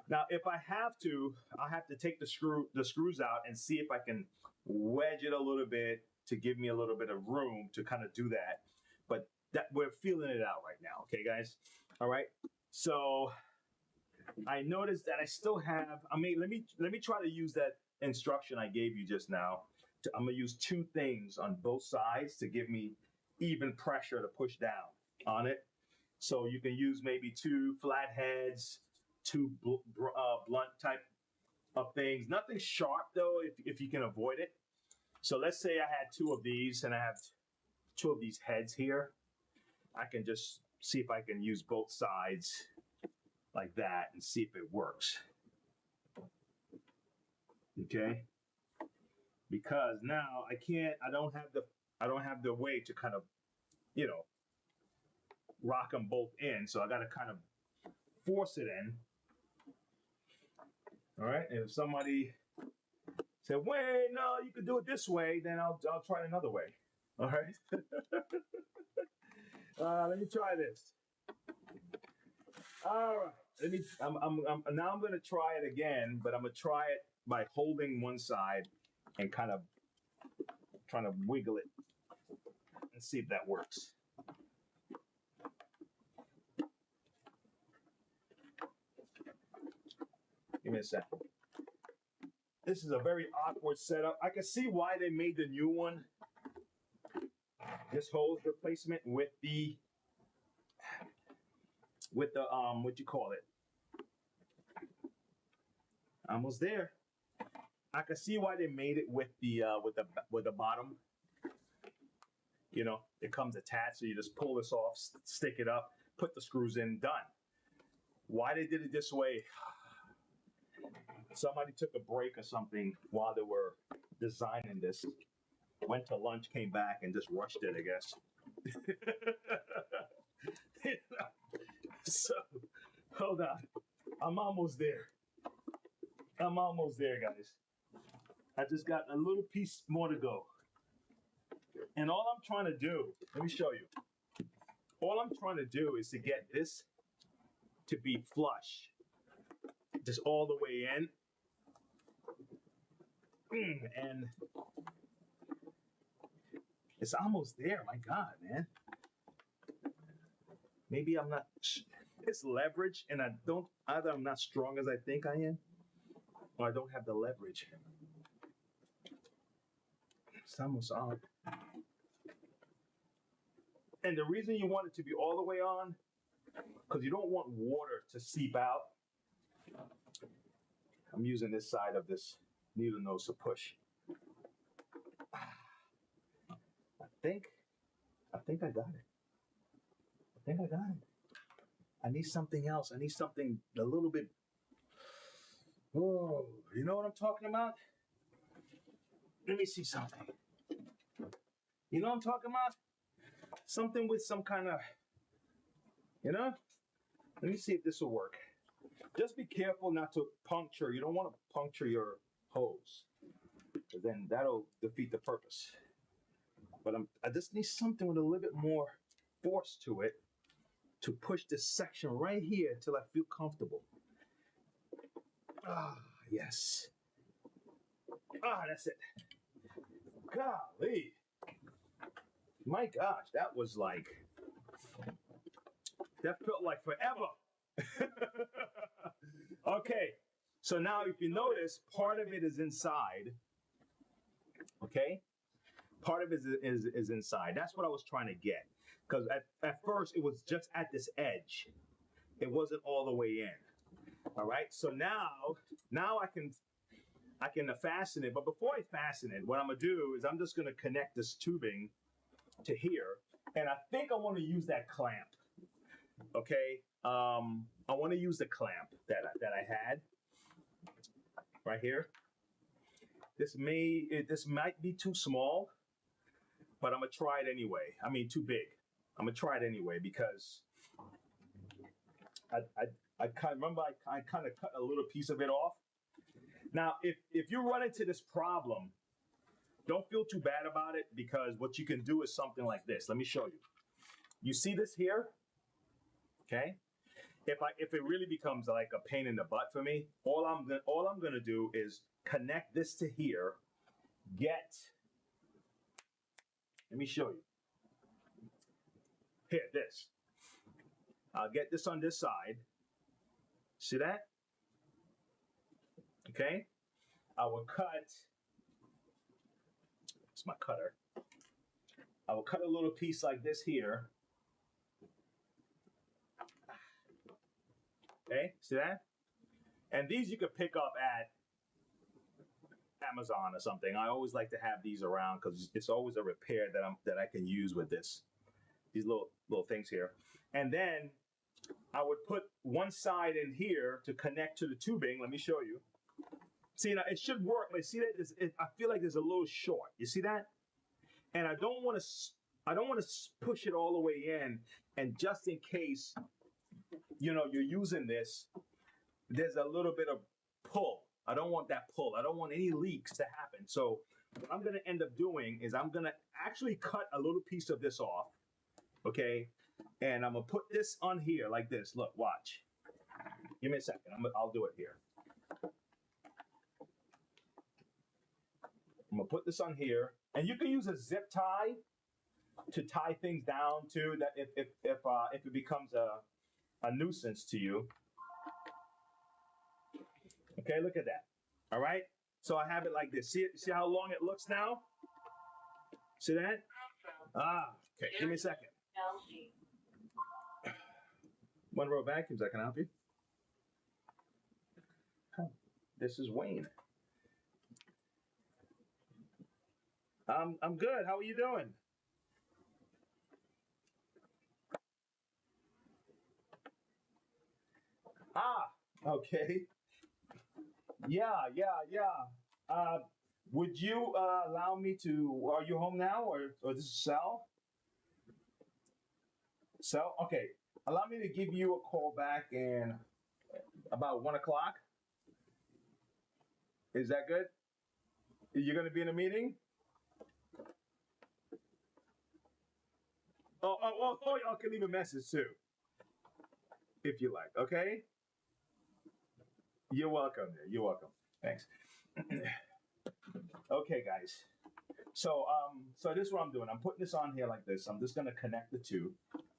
Speaker 1: Now, if I have to, I'll have to take the screws out and see if I can wedge it a little bit to give me a little bit of room to kind of do that. but that we're feeling it out right now. Okay, guys. All right. So I noticed that I still have. I mean, let me try to use that instruction I gave you just now. I'm gonna use two things on both sides to give me even pressure to push down on it. So you can use maybe two flat heads, two blunt type of things. Nothing sharp though, if you can avoid it. So let's say I had two of these and I have two of these heads here. I can just see if I can use both sides like that and see if it works. Okay? Because now I don't have the way to kind of, you know, rock them both in. So I got to kind of force it in. All right. And if somebody said, wait, no, you could do it this way, then I'll try it another way. All right. Let me try this. All right. Now I'm going to try it again, but I'm going to try it by holding one side and kind of trying to wiggle it and see if that works. Give me a second. This is a very awkward setup. I can see why they made the new one. This hose replacement with the what you call it? Almost there. I can see why they made it with the bottom. You know, it comes attached, so you just pull this off, stick it up, put the screws in, done. Why they did it this way? Somebody took a break or something while they were designing this. Went to lunch, came back, and just rushed it, I guess. So, hold on. I'm almost there. I'm almost there, guys. I just got a little piece more to go. And all I'm trying to do, let me show you. All I'm trying to do is to get this to be flush. Just all the way in. And it's almost there. My God, man. Maybe I'm not. It's leverage, and either I'm not strong as I think I am, or I don't have the leverage. It's almost on. And the reason you want it to be all the way on, because you don't want water to seep out. I'm using this side of this needle nose to push. I think I got it. I need something else. I need something a little bit. Oh, you know what I'm talking about? Let me see something. You know what I'm talking about? Something with some kind of, you know? Let me see if this will work. Just be careful not to puncture. You don't want to puncture your hose, because then that'll defeat the purpose. But I just need something with a little bit more force to it to push this section right here until I feel comfortable. Ah, yes. Ah, that's it. Golly. My gosh, that felt like forever. Okay, so now if you notice, part of it is inside. Okay? Part of it is inside. That's what I was trying to get. Because at first it was just at this edge. It wasn't all the way in. All right, so now I can fasten it. But before I fasten it, what I'm gonna do is I'm just gonna connect this tubing to here. And I think I want to use that clamp. Okay, I want to use the clamp that I had right here. This might be too small, but I'm gonna try it anyway. I mean, too big. I'm gonna try it anyway because I kind of cut a little piece of it off. Now, if you run into this problem, don't feel too bad about it, because what you can do is something like this. Let me show you. You see this here? Okay. If it really becomes like a pain in the butt for me, all I'm gonna do is connect this to here. Let me show you. Here, this. I'll get this on this side. See that? Okay. I will cut. It's my cutter. I will cut a little piece like this here. Okay, see that? And these you could pick up at Amazon or something. I always like to have these around because it's always a repair that I can use with this. These little things here. And then I would put one side in here to connect to the tubing. Let me show you. See, now it should work, but see that I feel like there's a little short. You see that? And I don't want to push it all the way in. And just in case, you're using this, there's a little bit of pull. I don't want that pull. I don't want any leaks to happen. So what I'm going to end up doing is I'm going to actually cut a little piece of this off. Okay. And I'm going to put this on here like this. Look, watch. Give me a second. I'll do it here. I'm going to put this on here. And you can use a zip tie to tie things down too. That if it becomes a nuisance to you. Okay, look at that. All right. So I have it like this. See how long it looks now? See that? Okay. Give me a second. One row vacuums. I can help you. This is Wayne. I'm good. How are you doing? Okay. Yeah. Would you allow me to? Are you home now, or this is Sal? Sal, okay. Allow me to give you a call back in about 1 o'clock. Is that good? You're gonna be in a meeting? Oh, y'all can leave a message too, if you like. Okay. You're welcome. You're welcome. Thanks. Okay, guys. So this is what I'm doing. I'm putting this on here like this. I'm just gonna connect the two.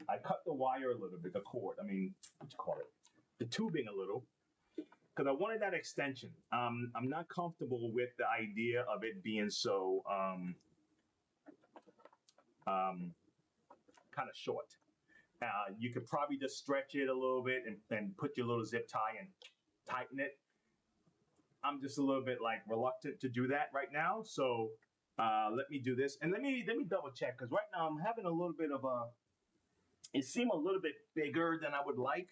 Speaker 1: I cut the wire a little bit, the cord. I mean, what you call it? The tubing a little, because I wanted that extension. I'm not comfortable with the idea of it being so kind of short. You could probably just stretch it a little bit and put your little zip tie and tighten it. I'm just a little bit like reluctant to do that right now. So let me do this, and let me double check, because right now I'm having a little bit of it seemed a little bit bigger than I would like.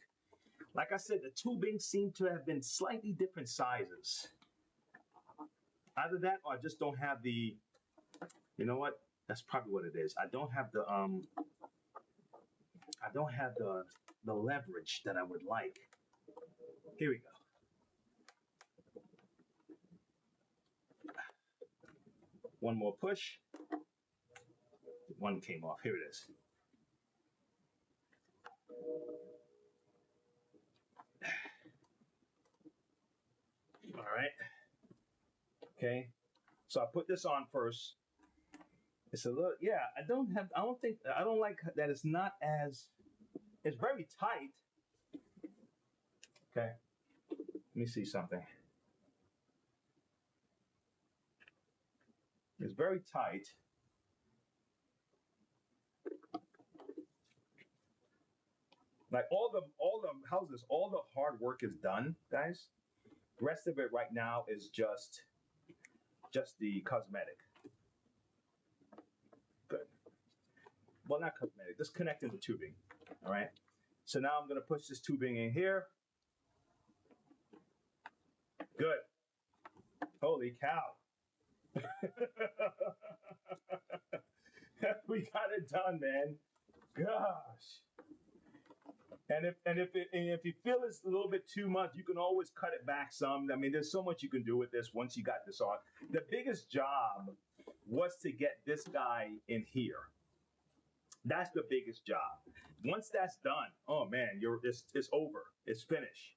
Speaker 1: Like I said, the tubing seemed to have been slightly different sizes. Either that, or I just don't have the. You know what? That's probably what it is. I don't have the the leverage that I would like. Here we go. One more push. One came off. Here it is. All right. Okay. So I put this on first. It's a little, yeah, I don't like that it's not as, it's very tight. Okay. Let me see something. It's very tight. Like all the houses, all the hard work is done, guys. The rest of it right now is just the cosmetic. Good. Well, not cosmetic, just connecting the tubing. All right. So now I'm going to push this tubing in here. Good. Holy cow. We got it done, man. Gosh. And if you feel it's a little bit too much, you can always cut it back some. I mean, there's so much you can do with this once you got this on. The biggest job was to get this guy in here. That's the biggest job. Once that's done, oh man, it's over. It's finished.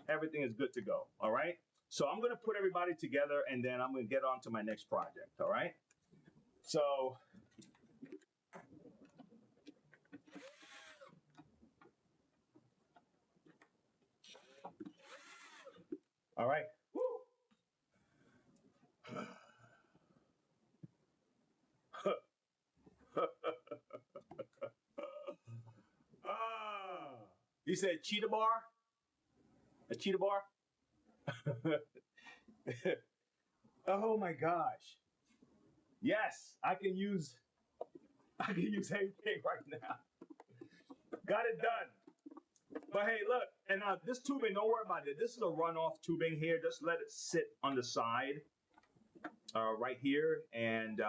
Speaker 1: Everything is good to go. All right. So I'm gonna put everybody together, and then I'm gonna get on to my next project. All right. So All right. Woo! Ah, you said cheetah bar? A cheetah bar? Oh my gosh. Yes, I can use anything right now. Got it done. But hey, look, and this tubing, don't worry about it. This is a runoff tubing here. Just let it sit on the side, right here, and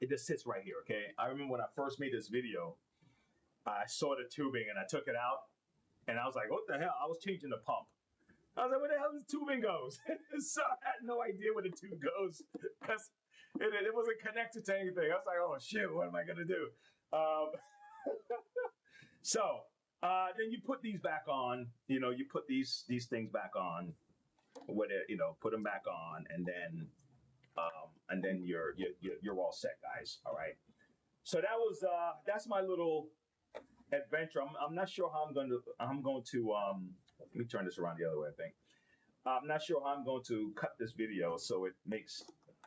Speaker 1: it just sits right here. Okay. I remember when I first made this video, I saw the tubing and I took it out, and I was like, "What the hell?" I was changing the pump. I was like, "Where the hell this tubing goes?" So I had no idea where the tube goes because it wasn't connected to anything. I was like, "Oh shit, what am I gonna do?" Um, so then you put these back on. You put these things back on. With it, put them back on, and then you're all set, guys. All right. So that's my little adventure. I'm not sure how I'm going to let me turn this around the other way. I think I'm not sure how I'm going to cut this video so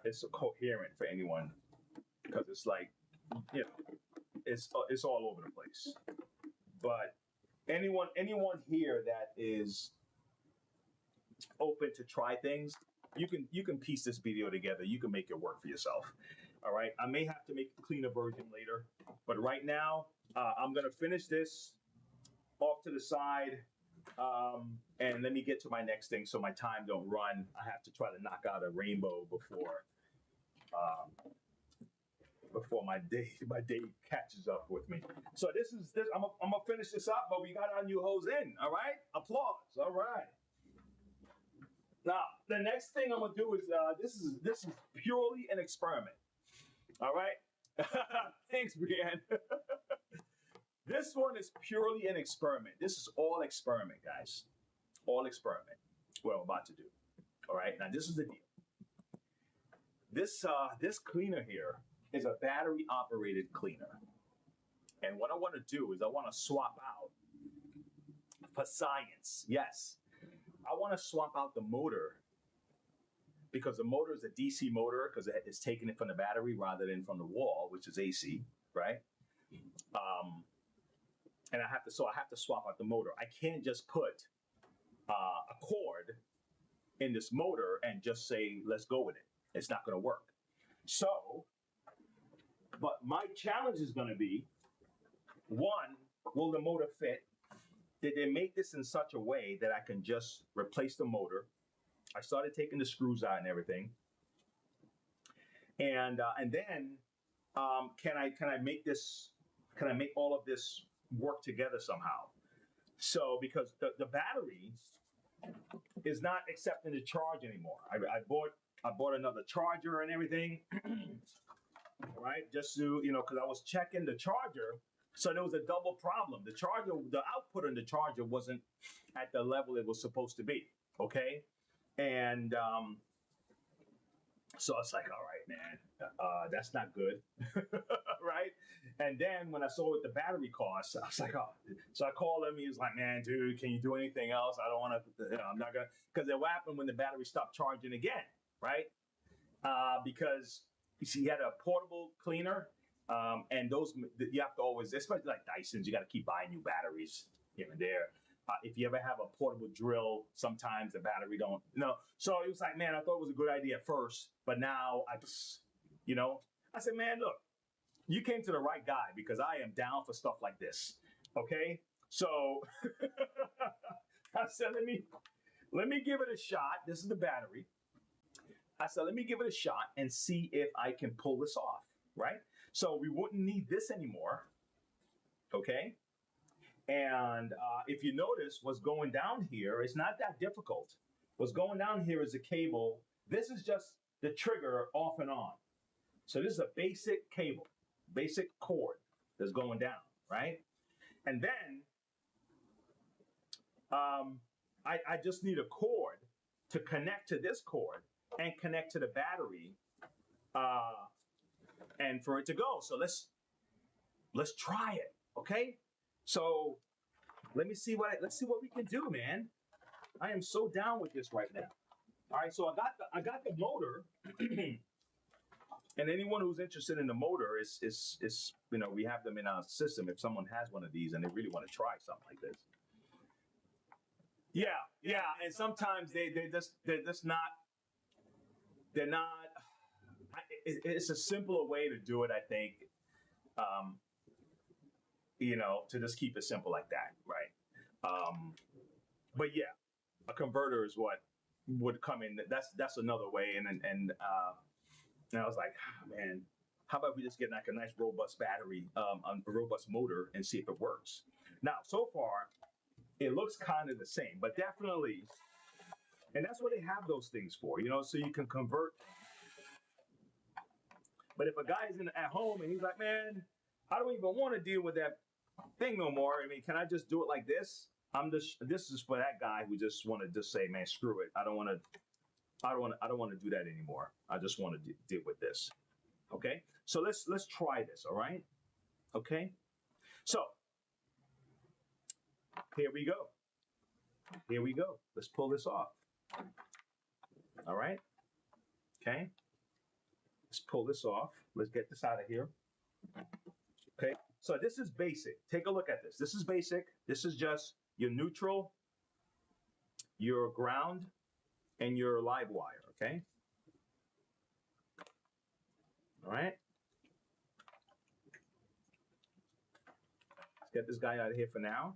Speaker 1: it's coherent for anyone, because it's like, it's all over the place. But anyone here that is open to try things, you can piece this video together. You can make it work for yourself. All right. I may have to make a cleaner version later, but right now I'm gonna finish this off to the side, and let me get to my next thing so my time don't run. I have to try to knock out a rainbow before my day catches up with me. So this. I'm gonna finish this up, but we got our new hose in. All right. Applause. All right. Now, the next thing I'm gonna do is this is purely an experiment. All right. Thanks, Brianne. This one is purely an experiment. This is all experiment, guys. All experiment. What I'm about to do. All right. Now, this is the deal. This cleaner here is a battery operated cleaner, and what I want to do is I want to swap out for science. Yes. I want to swap out the motor, because the motor is a DC motor, because it's taking it from the battery rather than from the wall, which is AC, right? And I have to swap out the motor. I can't just put a cord in this motor and just say, let's go with it. It's not going to work. So, but my challenge is going to be, one, will the motor fit? Did they make this in such a way that I can just replace the motor? I started taking the screws out and everything, and then can I make all of this work together somehow? So because the battery is not accepting the charge anymore. I bought another charger and everything, right? Just to because I was checking the charger. So there was a double problem. The output on the charger wasn't at the level it was supposed to be. Okay. And so it's like, all right, man, that's not good. Right. And then when I saw what the battery cost, I was like, oh, so I called him. He was like, man, dude, can you do anything else? I don't want to, I'm not going to, because it happened when the battery stopped charging again. Right. Because you see, he had a portable cleaner. And those, you have to always, especially like Dyson's, you got to keep buying new batteries here and there. If you ever have a portable drill, sometimes the battery don't, So it was like, man, I thought it was a good idea at first, but now I said, man, look, you came to the right guy, because I am down for stuff like this. Okay. So I said, let me give it a shot. This is the battery. I said, let me give it a shot and see if I can pull this off. Right. So we wouldn't need this anymore. Okay. And if you notice, what's going down here is not that difficult. What's going down here is a cable. This is just the trigger off and on. So this is a basic cable, basic cord that's going down, right? And then I just need a cord to connect to this cord and connect to the battery, and for it to go. So let's try it, okay? So let's see what we can do, man. I am so down with this right now. All right, so I got the motor, and anyone who's interested in the motor is you know, we have them in our system. If someone has one of these and they really want to try something like this. Yeah, yeah, and sometimes they're just not they're not. It's a simpler way to do it, I think. Um, you know, to just keep it simple like that, right? But yeah, a converter is what would come in. That's another way, and I was like, ah, man, how about we just get like a nice robust battery, a robust motor, and see if it works. Now, so far, it looks kind of the same, but definitely, and that's what they have those things for, you know, so you can convert. But if a guy's at home and he's like, man, I don't even want to deal with that thing no more. I mean, can I just do it like this? This is for that guy who just want to just say, man, screw it. I don't want to do that anymore. I just want to deal with this. Okay. So let's try this. All right. Okay. So here we go. Here we go. Let's pull this off. All right. Okay. Let's pull this off. Let's get this out of here. Okay. So this is basic. Take a look at this. This is basic. This is just your neutral, your ground, and your live wire. Okay. All right. Let's get this guy out of here for now.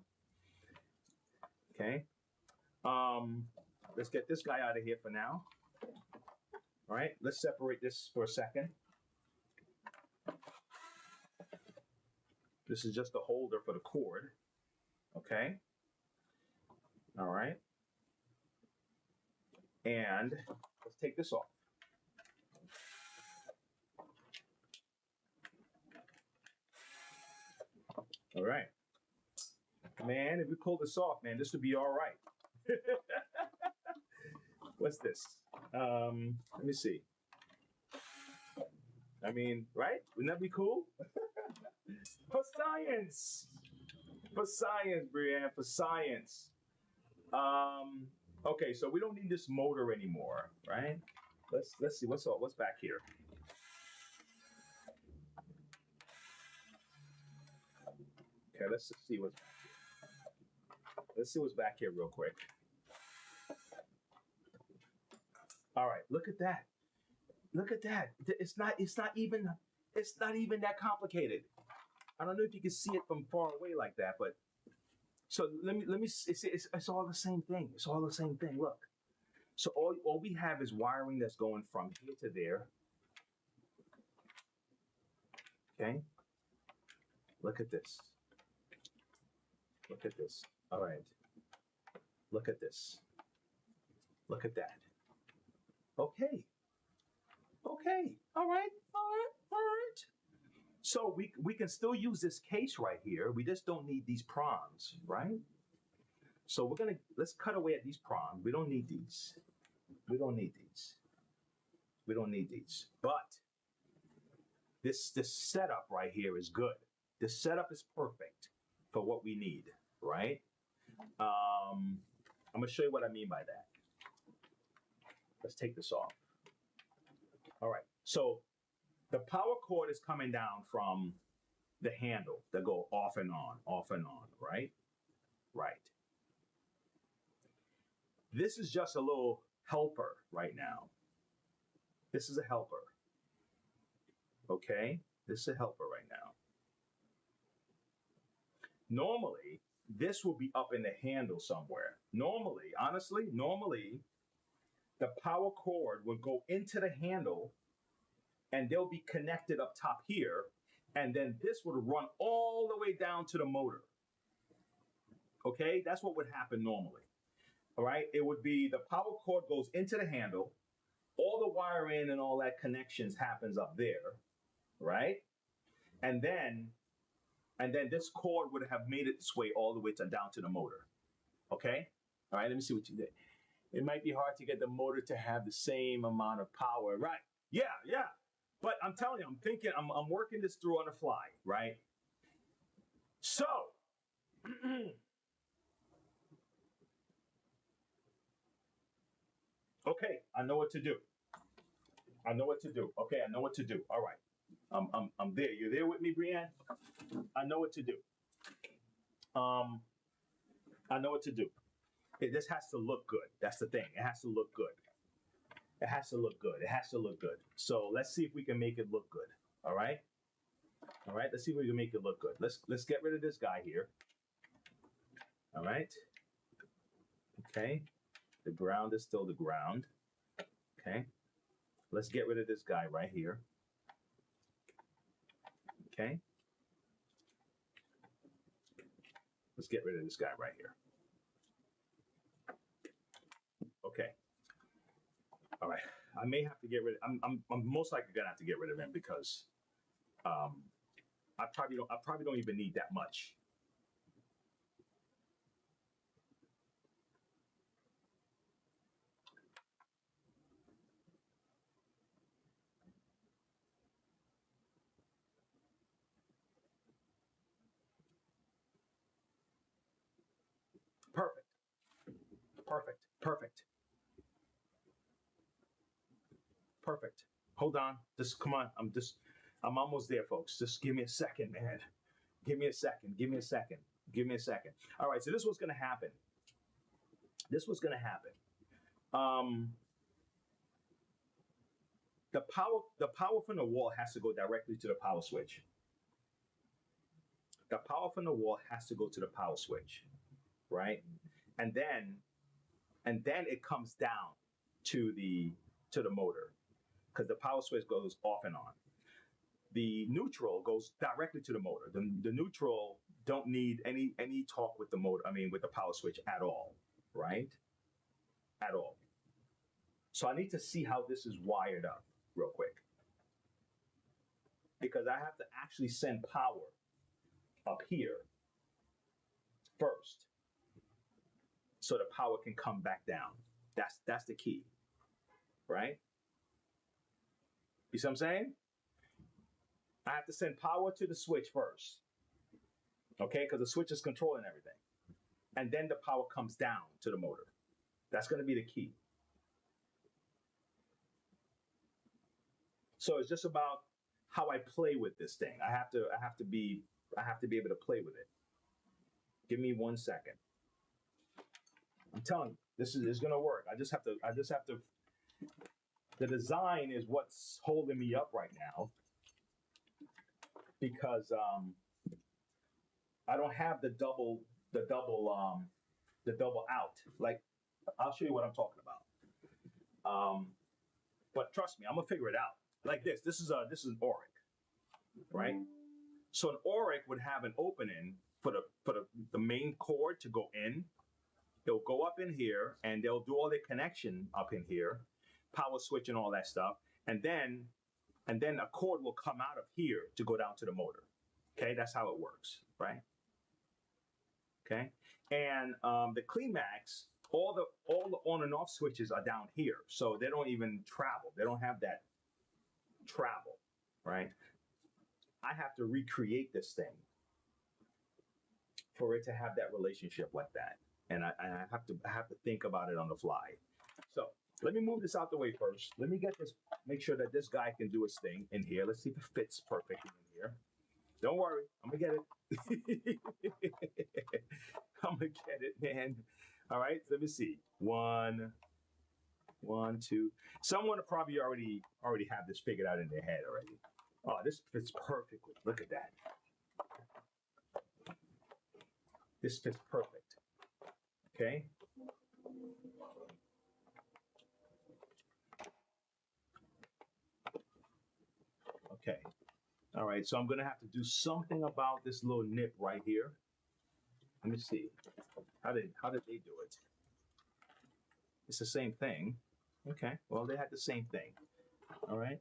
Speaker 1: Okay. Let's get this guy out of here for now. All right. Let's separate this for a second. This is just the holder for the cord. Okay. All right. And let's take this off. All right. Man, if we pull this off, man, this would be all right. What's this? Let me see. I mean, right? Wouldn't that be cool? For science. For science, Brianne, for science. Okay, so we don't need this motor anymore, right? Let's see what's back here. Okay, let's see what's back here. Let's see what's back here real quick. All right, look at that. Look at that. It's not even that complicated. I don't know if you can see it from far away like that, but so let me it's all the same thing. It's all the same thing. Look. So all we have is wiring that's going from here to there. Okay. Look at this. Look at this. All right. Look at this. Look at that. Okay. Okay. All right. All right. All right. So we can still use this case right here. We just don't need these prongs, right? So let's cut away at these prongs. We don't need these. We don't need these. We don't need these. But this setup right here is good. This setup is perfect for what we need, right? I'm gonna show you what I mean by that. Let's take this off. All right. So the power cord is coming down from the handle that go off and on, right? Right. This is just a little helper right now. This is a helper. Okay? This is a helper right now. Normally, this will be up in the handle somewhere. Normally, honestly, the power cord would go into the handle and they'll be connected up top here. And then this would run all the way down to the motor. Okay? That's what would happen normally. All right? It would be the power cord goes into the handle. All the wiring and all that connections happens up there. Right? And then this cord would have made its way all the way down to the motor. Okay? All right, let me see what you did. It might be hard to get the motor to have the same amount of power. Right. Yeah. But I'm telling you, I'm working this through on the fly, right? So, Okay, I know what to do. I know what to do. Okay, I know what to do. All right. I'm there. You're there with me, Brienne? I know what to do. Um, I know what to do. This has to look good. That's the thing. It has to look good. It has to look good. It has to look good. So let's see if we can make it look good. All right. All right. Let's see if we can make it look good. Let's get rid of this guy here. All right. Okay. The ground is still the ground. Okay. Let's get rid of this guy right here. Okay. Let's get rid of this guy right here. Okay. All right. I may have to get rid of. I'm most likely gonna have to get rid of him because um, I probably don't even need that much. Perfect. Perfect. Perfect. Perfect. Hold on. Just come on. I'm almost there, folks. Just give me a second, man. Give me a second. Give me a second. Give me a second. All right. So this was gonna happen. This was gonna happen. Um, the power from the wall has to go directly to the power switch. The power from the wall has to go to the power switch, right? And then it comes down to the motor because the power switch goes off and on. The neutral goes directly to the motor. The neutral don't need any talk with the motor. I mean, with the power switch at all, right? At all. So I need to see how this is wired up real quick because I have to actually send power up here first, so the power can come back down. That's the key, right? You see what I'm saying? I have to send power to the switch first, okay? Because the switch is controlling everything, and then the power comes down to the motor. That's going to be the key. So it's just about how I play with this thing. I have to be able to play with it. Give me 1 second. I'm telling you, this is going to work. I just have to. The design is what's holding me up right now because I don't have the double out. Like I'll show you what I'm talking about. But trust me, I'm gonna figure it out. Like this. This is an Auric, right? So an Auric would have an opening for the main cord to go in. They'll go up in here and they'll do all their connection up in here, power switch and all that stuff, and then a cord will come out of here to go down to the motor. Okay, that's how it works, right? Okay, and the Cleanmax, all the on and off switches are down here, so they don't even travel. They don't have that travel, right? I have to recreate this thing for it to have that relationship like that, and I have to think about it on the fly. So let me move this out the way first. Let me get this, make sure that this guy can do his thing in here. Let's see if it fits perfectly in here. Don't worry, I'm gonna get it. I'm gonna get it, man. All right, let me see. One, two. Someone probably already have this figured out in their head already. Oh, this fits perfectly. Look at that. This fits perfect. Okay. Okay. All right. So I'm gonna have to do something about this little nip right here. Let me see. How did they do it? It's the same thing. Okay. Well, they had the same thing. All right.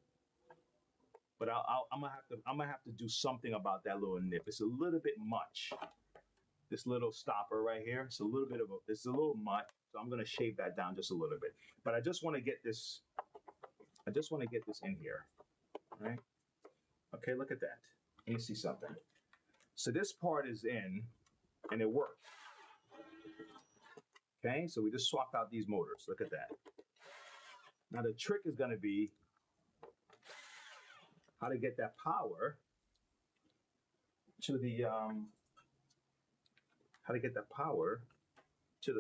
Speaker 1: But I'm gonna have to do something about that little nip. It's a little bit much. This little stopper right here. It's a little much. So I'm gonna shave that down just a little bit. But I just want to get this. I just want to get this in here. All right. Okay. Look at that. Let me see something. So this part is in, and it worked. Okay. So we just swapped out these motors. Look at that. Now the trick is going to be how to get that power to the how to get that power to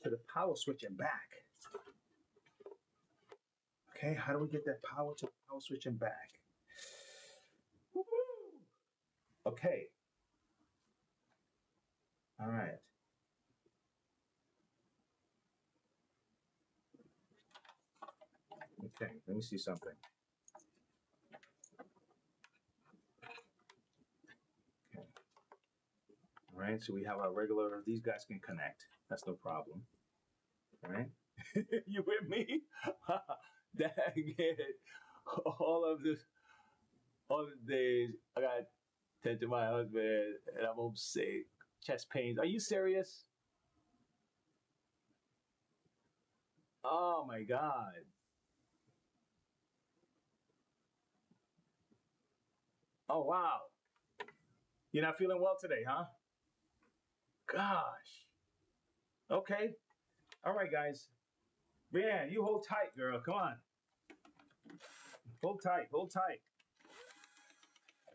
Speaker 1: the power switch and back. Okay, how do we get that power to the power switch and back? Woo-hoo! Okay. All right. Okay, let me see something. Okay. All right, so we have our regular, these guys can connect. That's no problem. All right. You with me? Dang it. All of this, all the days, I got to tend to my husband and I'm home sick, chest pains. Are you serious? Oh my God. Oh wow. You're not feeling well today, huh? Gosh. Okay. All right, guys. Man, you hold tight, girl. Come on. Hold tight. Hold tight.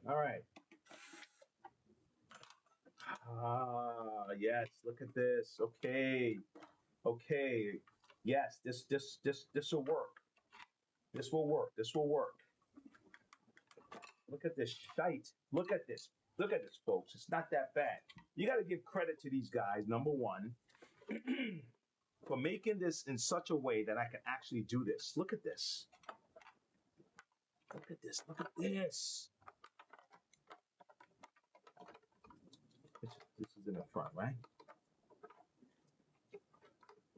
Speaker 1: All right. Ah, yes. Look at this. Okay. Okay. Yes, this will work. This will work. This will work. Look at this shite. Look at this. Look at this, folks. It's not that bad. You got to give credit to these guys, number one, for making this in such a way that I can actually do this. Look at this. Look at this. Look at this. This is in the front, right?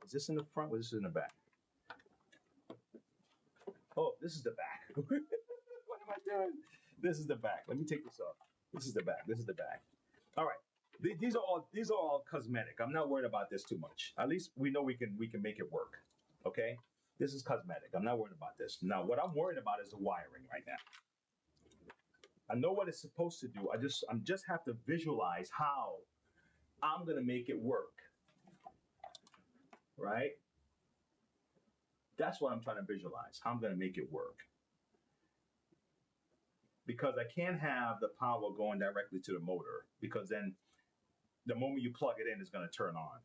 Speaker 1: Is this in the front or is this in the back? Oh, this is the back. What am I doing? This is the back. Let me take this off. This is the back. This is the back. All right. These are all cosmetic. I'm not worried about this too much. At least we know we can make it work. Okay? This is cosmetic. I'm not worried about this. Now, what I'm worried about is the wiring right now. I know what it's supposed to do. I'm just have to visualize how I'm gonna make it work. Right? That's what I'm trying to visualize. How I'm gonna make it work. Because I can't have the power going directly to the motor, because then the moment you plug it in, it's gonna turn on.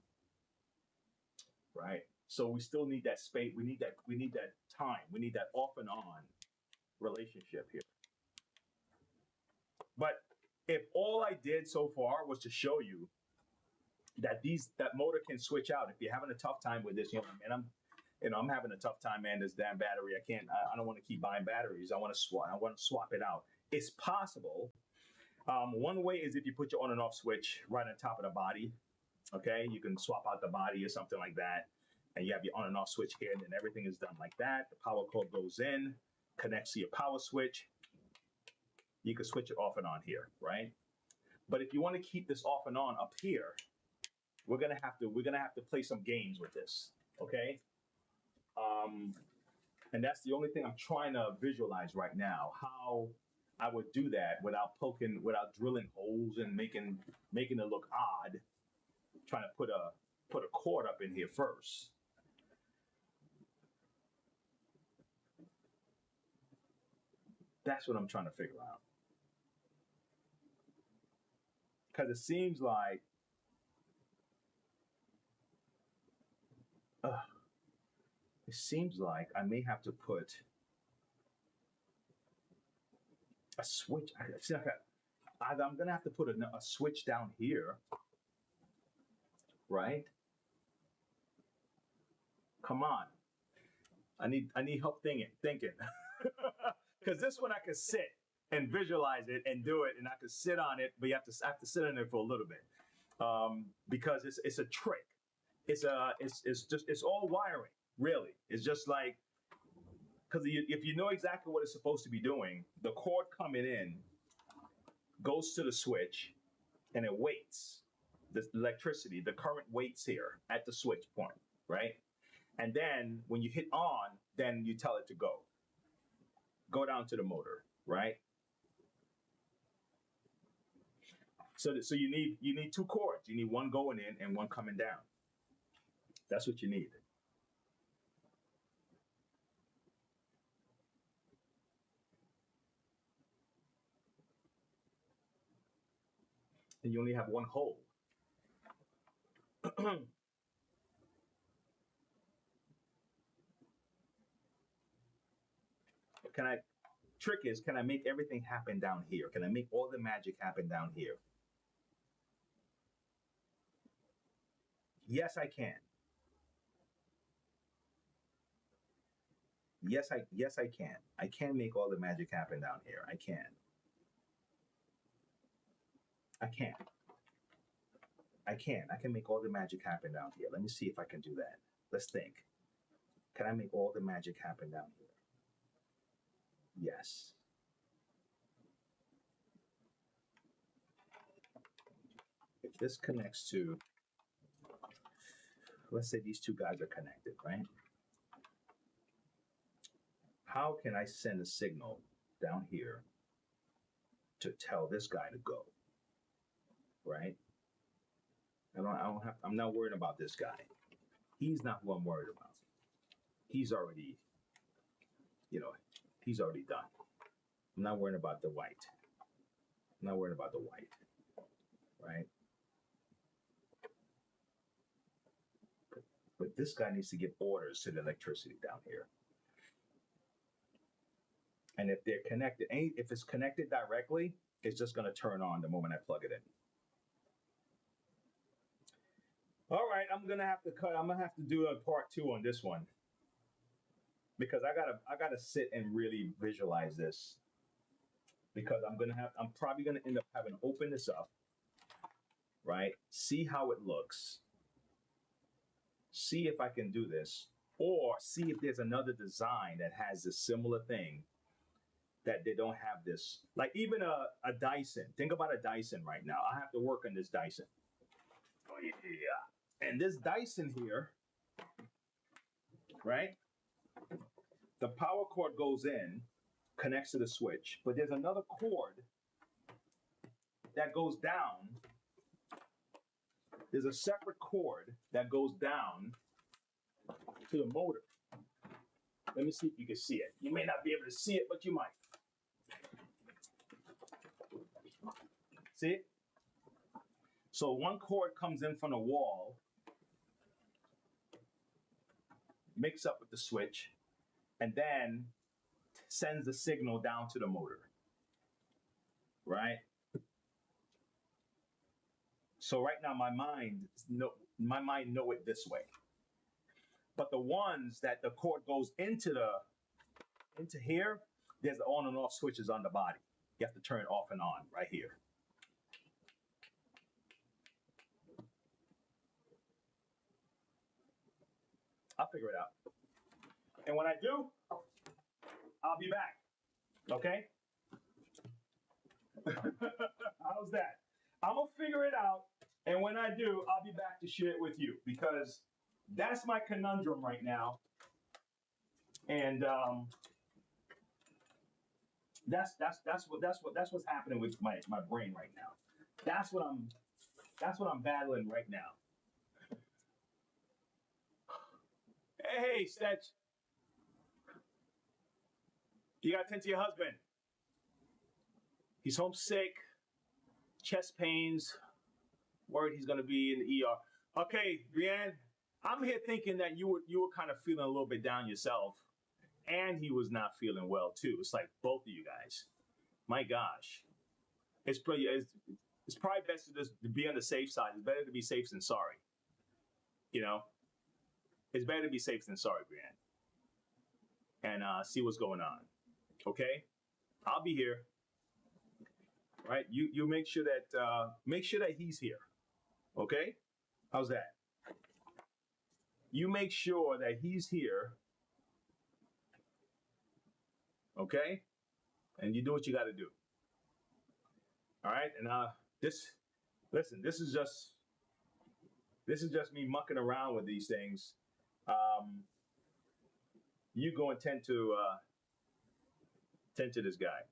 Speaker 1: Right? So we still need that space. We need that time. We need that off and on relationship here. But if all I did so far was to show you that motor can switch out, if you're having a tough time with this, and I'm having a tough time, man. This damn battery, I don't want to keep buying batteries. I want to swap it out. It's possible. One way is if you put your on and off switch right on top of the body. Okay, you can swap out the body or something like that, and you have your on and off switch here, and then everything is done like that. The power cord goes in, connects to your power switch. You can switch it off and on here, right? But if you want to keep this off and on up here, we're gonna have to play some games with this, okay? And that's the only thing I'm trying to visualize right now, how I would do that without drilling holes and making it look odd. Trying to put a cord up in here first. That's what I'm trying to figure out. Because it seems like I may have to put a switch. Either I'm gonna have to put a switch down here, right? Come on, I need help thinking, because this one I can sit and visualize it and do it, and I can sit on it, but I have to sit on it for a little bit, because it's a trick. It's all wiring, really. It's just like, because if you know exactly what it's supposed to be doing, the cord coming in goes to the switch, and it waits. The electricity, the current waits here at the switch point, right? And then when you hit on, then you tell it to go down to the motor, right? So you need two cords. You need one going in and one coming down. That's what you need. and you only have one hole. Can I, trick is, can I make everything happen down here? Can I make all the magic happen down here? Yes, I can. Yes, I can. I can make all the magic happen down here. I can. I can. I can. I can make all the magic happen down here. Let me see if I can do that. Let's think. Can I make all the magic happen down here? Yes. If this connects to, let's say these two guys are connected, right? How can I send a signal down here to tell this guy to go? Right? I'm not worried about this guy. He's not who I'm worried about. He's already, he's already done. I'm not worried about the white. I'm not worried about the white. Right? But this guy needs to give orders to the electricity down here. And if they're connected, if it's connected directly, it's just going to turn on the moment I plug it in. All right, I'm gonna have to cut. I'm gonna have to do a part 2 on this one because I gotta sit and really visualize this because I'm probably gonna end up having to open this up, right? See how it looks. See if I can do this, or see if there's another design that has a similar thing that they don't have this. Like even a Dyson. Think about a Dyson right now. I have to work on this Dyson. Oh yeah. And this Dyson here, right? The power cord goes in, connects to the switch, but there's another cord that goes down. There's a separate cord that goes down to the motor. Let me see if you can see it. You may not be able to see it, but you might. See it? So one cord comes in from the wall, mix up with the switch, and then sends the signal down to the motor, right? So right now my mind know it this way. But the ones that the cord goes into here, there's the on and off switches on the body. You have to turn it off and on right here. I'll figure it out. And when I do, I'll be back. Okay? How's that? I'm going to figure it out. And when I do, I'll be back to share it with you because that's my conundrum right now. And that's what's happening with my brain right now. That's what I'm battling right now. Hey, Stetch. You got to tend to your husband. He's homesick, chest pains, worried he's going to be in the ER. Okay, Brianne, I'm here thinking that you were kind of feeling a little bit down yourself, and he was not feeling well too. It's like both of you guys. My gosh, it's probably best to just be on the safe side. It's better to be safe than sorry. You know, it's better to be safe than sorry, Brianne. And see what's going on. Okay, I'll be here. Right? You make sure that he's here. Okay? How's that? You make sure that he's here. Okay? And you do what you got to do. All right? And this is just me mucking around with these things. You go and tend to this guy.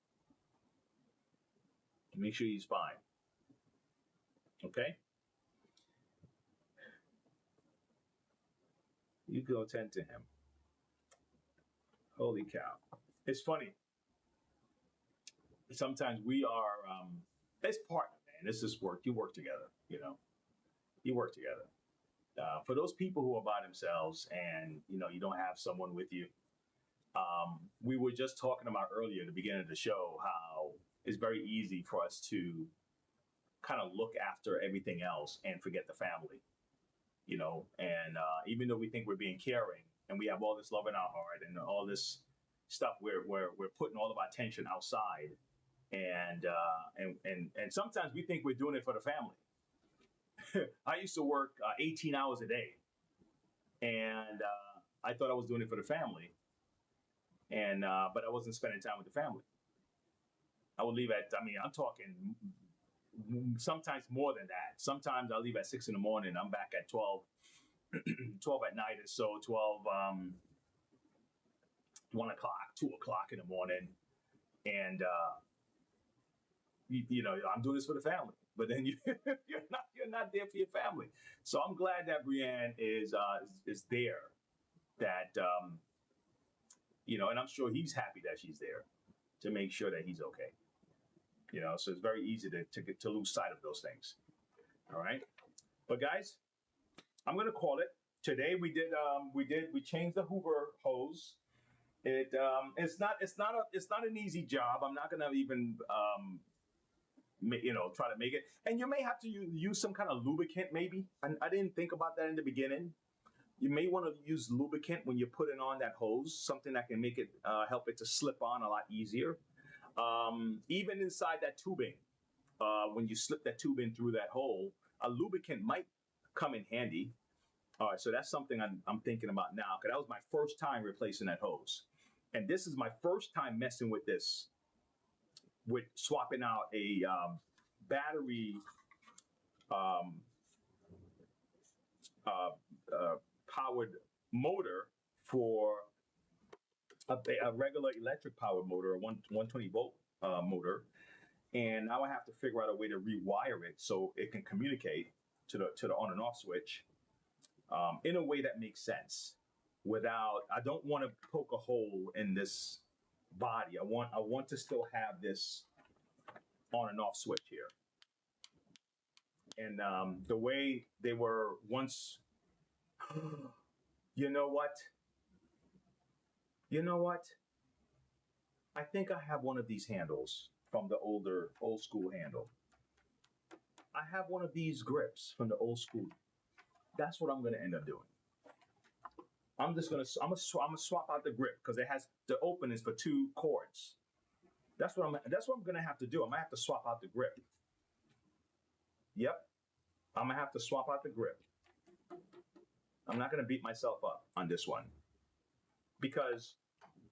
Speaker 1: Make sure he's fine. Okay? You go tend to him. Holy cow. It's funny. Sometimes we are, it's part, and this is work. You work together, you know. You work together. For those people who are by themselves and you don't have someone with you, we were just talking about earlier at the beginning of the show how it's very easy for us to kind of look after everything else and forget the family, and even though we think we're being caring and we have all this love in our heart and all this stuff, we're putting all of our attention outside, and sometimes we think we're doing it for the family. I used to work 18 hours a day, and I thought I was doing it for the family, and but I wasn't spending time with the family. I would leave at, I mean, I'm talking sometimes more than that. Sometimes I'll leave at 6 in the morning. I'm back at 12, 12 at night or so, 12, 1 o'clock, 2 o'clock in the morning. And, I'm doing this for the family, but then you're not there for your family. So I'm glad that Brianne is there, that, and I'm sure he's happy that she's there to make sure that he's okay. So it's very easy to lose sight of those things. All right. But guys, I'm going to call it. Today we changed the Hoover hose. It's not an easy job. I'm not going to even, try to make it. And you may have to use some kind of lubricant maybe. I didn't think about that in the beginning. You may want to use lubricant when you're putting on that hose, something that can make it, help it to slip on a lot easier. Even inside that tubing, when you slip that tube in through that hole, a lubricant might come in handy. All right, so that's something I'm thinking about now, because that was my first time replacing that hose. And this is my first time messing with this, with swapping out a battery powered motor for a regular electric powered motor, a 120 volt motor, and now I have to figure out a way to rewire it so it can communicate to the on and off switch in a way that makes sense. I don't want to poke a hole in this body. I want to still have this on and off switch here. And the way they were once, you know what? I think I have one of these handles from the old school handle. I have one of these grips from the old school. That's what I'm going to end up doing. I'm gonna swap out the grip because it has the openings for 2 cords. That's what I'm gonna have to do. I'm gonna have to swap out the grip. Yep, I'm gonna have to swap out the grip. I'm not gonna beat myself up on this one, because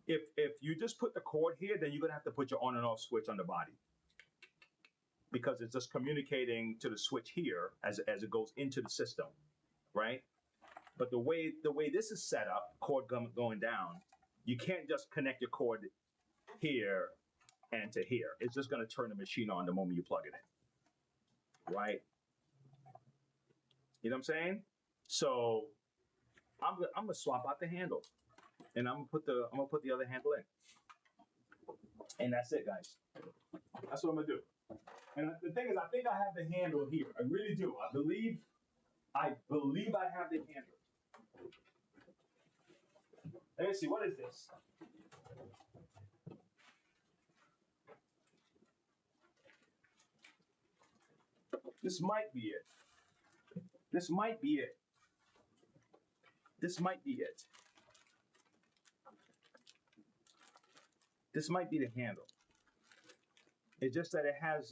Speaker 1: if you just put the cord here, then you're gonna have to put your on and off switch on the body, because it's just communicating to the switch here as it goes into the system, right? But the way this is set up, cord going down, you can't just connect your cord here and to here. It's just going to turn the machine on the moment you plug it in, right? You know what I'm saying? So I'm gonna swap out the handle, and I'm gonna put the other handle in, and that's it, guys. That's what I'm gonna do. And the thing is, I think I have the handle here. I really do. I believe I have the handle. Let me see, what is this? This might be it. This might be it. This might be it. This might be the handle. It's just that it has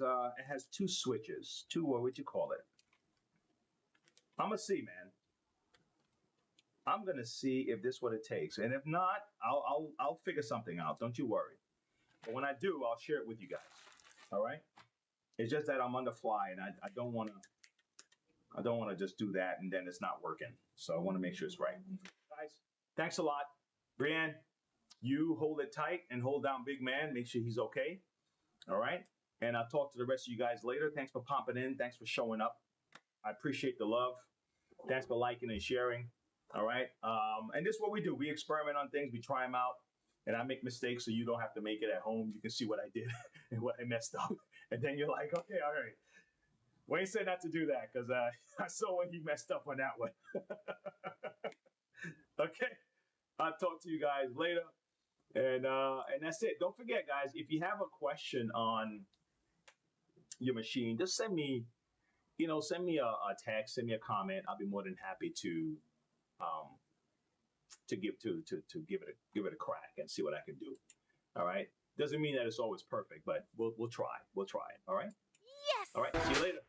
Speaker 1: 2 switches, 2, or what you call it. I'm gonna see, man. I'm gonna see if this is what it takes, and if not, I'll figure something out. Don't you worry. But when I do, I'll share it with you guys. All right. It's just that I'm on the fly, and I don't want to just do that and then it's not working. So I want to make sure it's right. Guys, thanks a lot. Brianne, you hold it tight and hold down Big Man. Make sure he's okay. All right. And I'll talk to the rest of you guys later. Thanks for popping in. Thanks for showing up. I appreciate the love. Thanks for liking and sharing. All right. And this is what we do. We experiment on things. We try them out. And I make mistakes so you don't have to make it at home. You can see what I did and what I messed up. And then you're like, okay, all right. Wayne said not to do that because I saw when he messed up on that one. Okay, I'll talk to you guys later, and that's it. Don't forget, guys, if you have a question on your machine, just send me, send me a text, send me a comment. I'll be more than happy to give it a crack and see what I can do. All right. Doesn't mean that it's always perfect, but we'll try. We'll try it. All right.
Speaker 4: Yes!
Speaker 1: All right. See you later.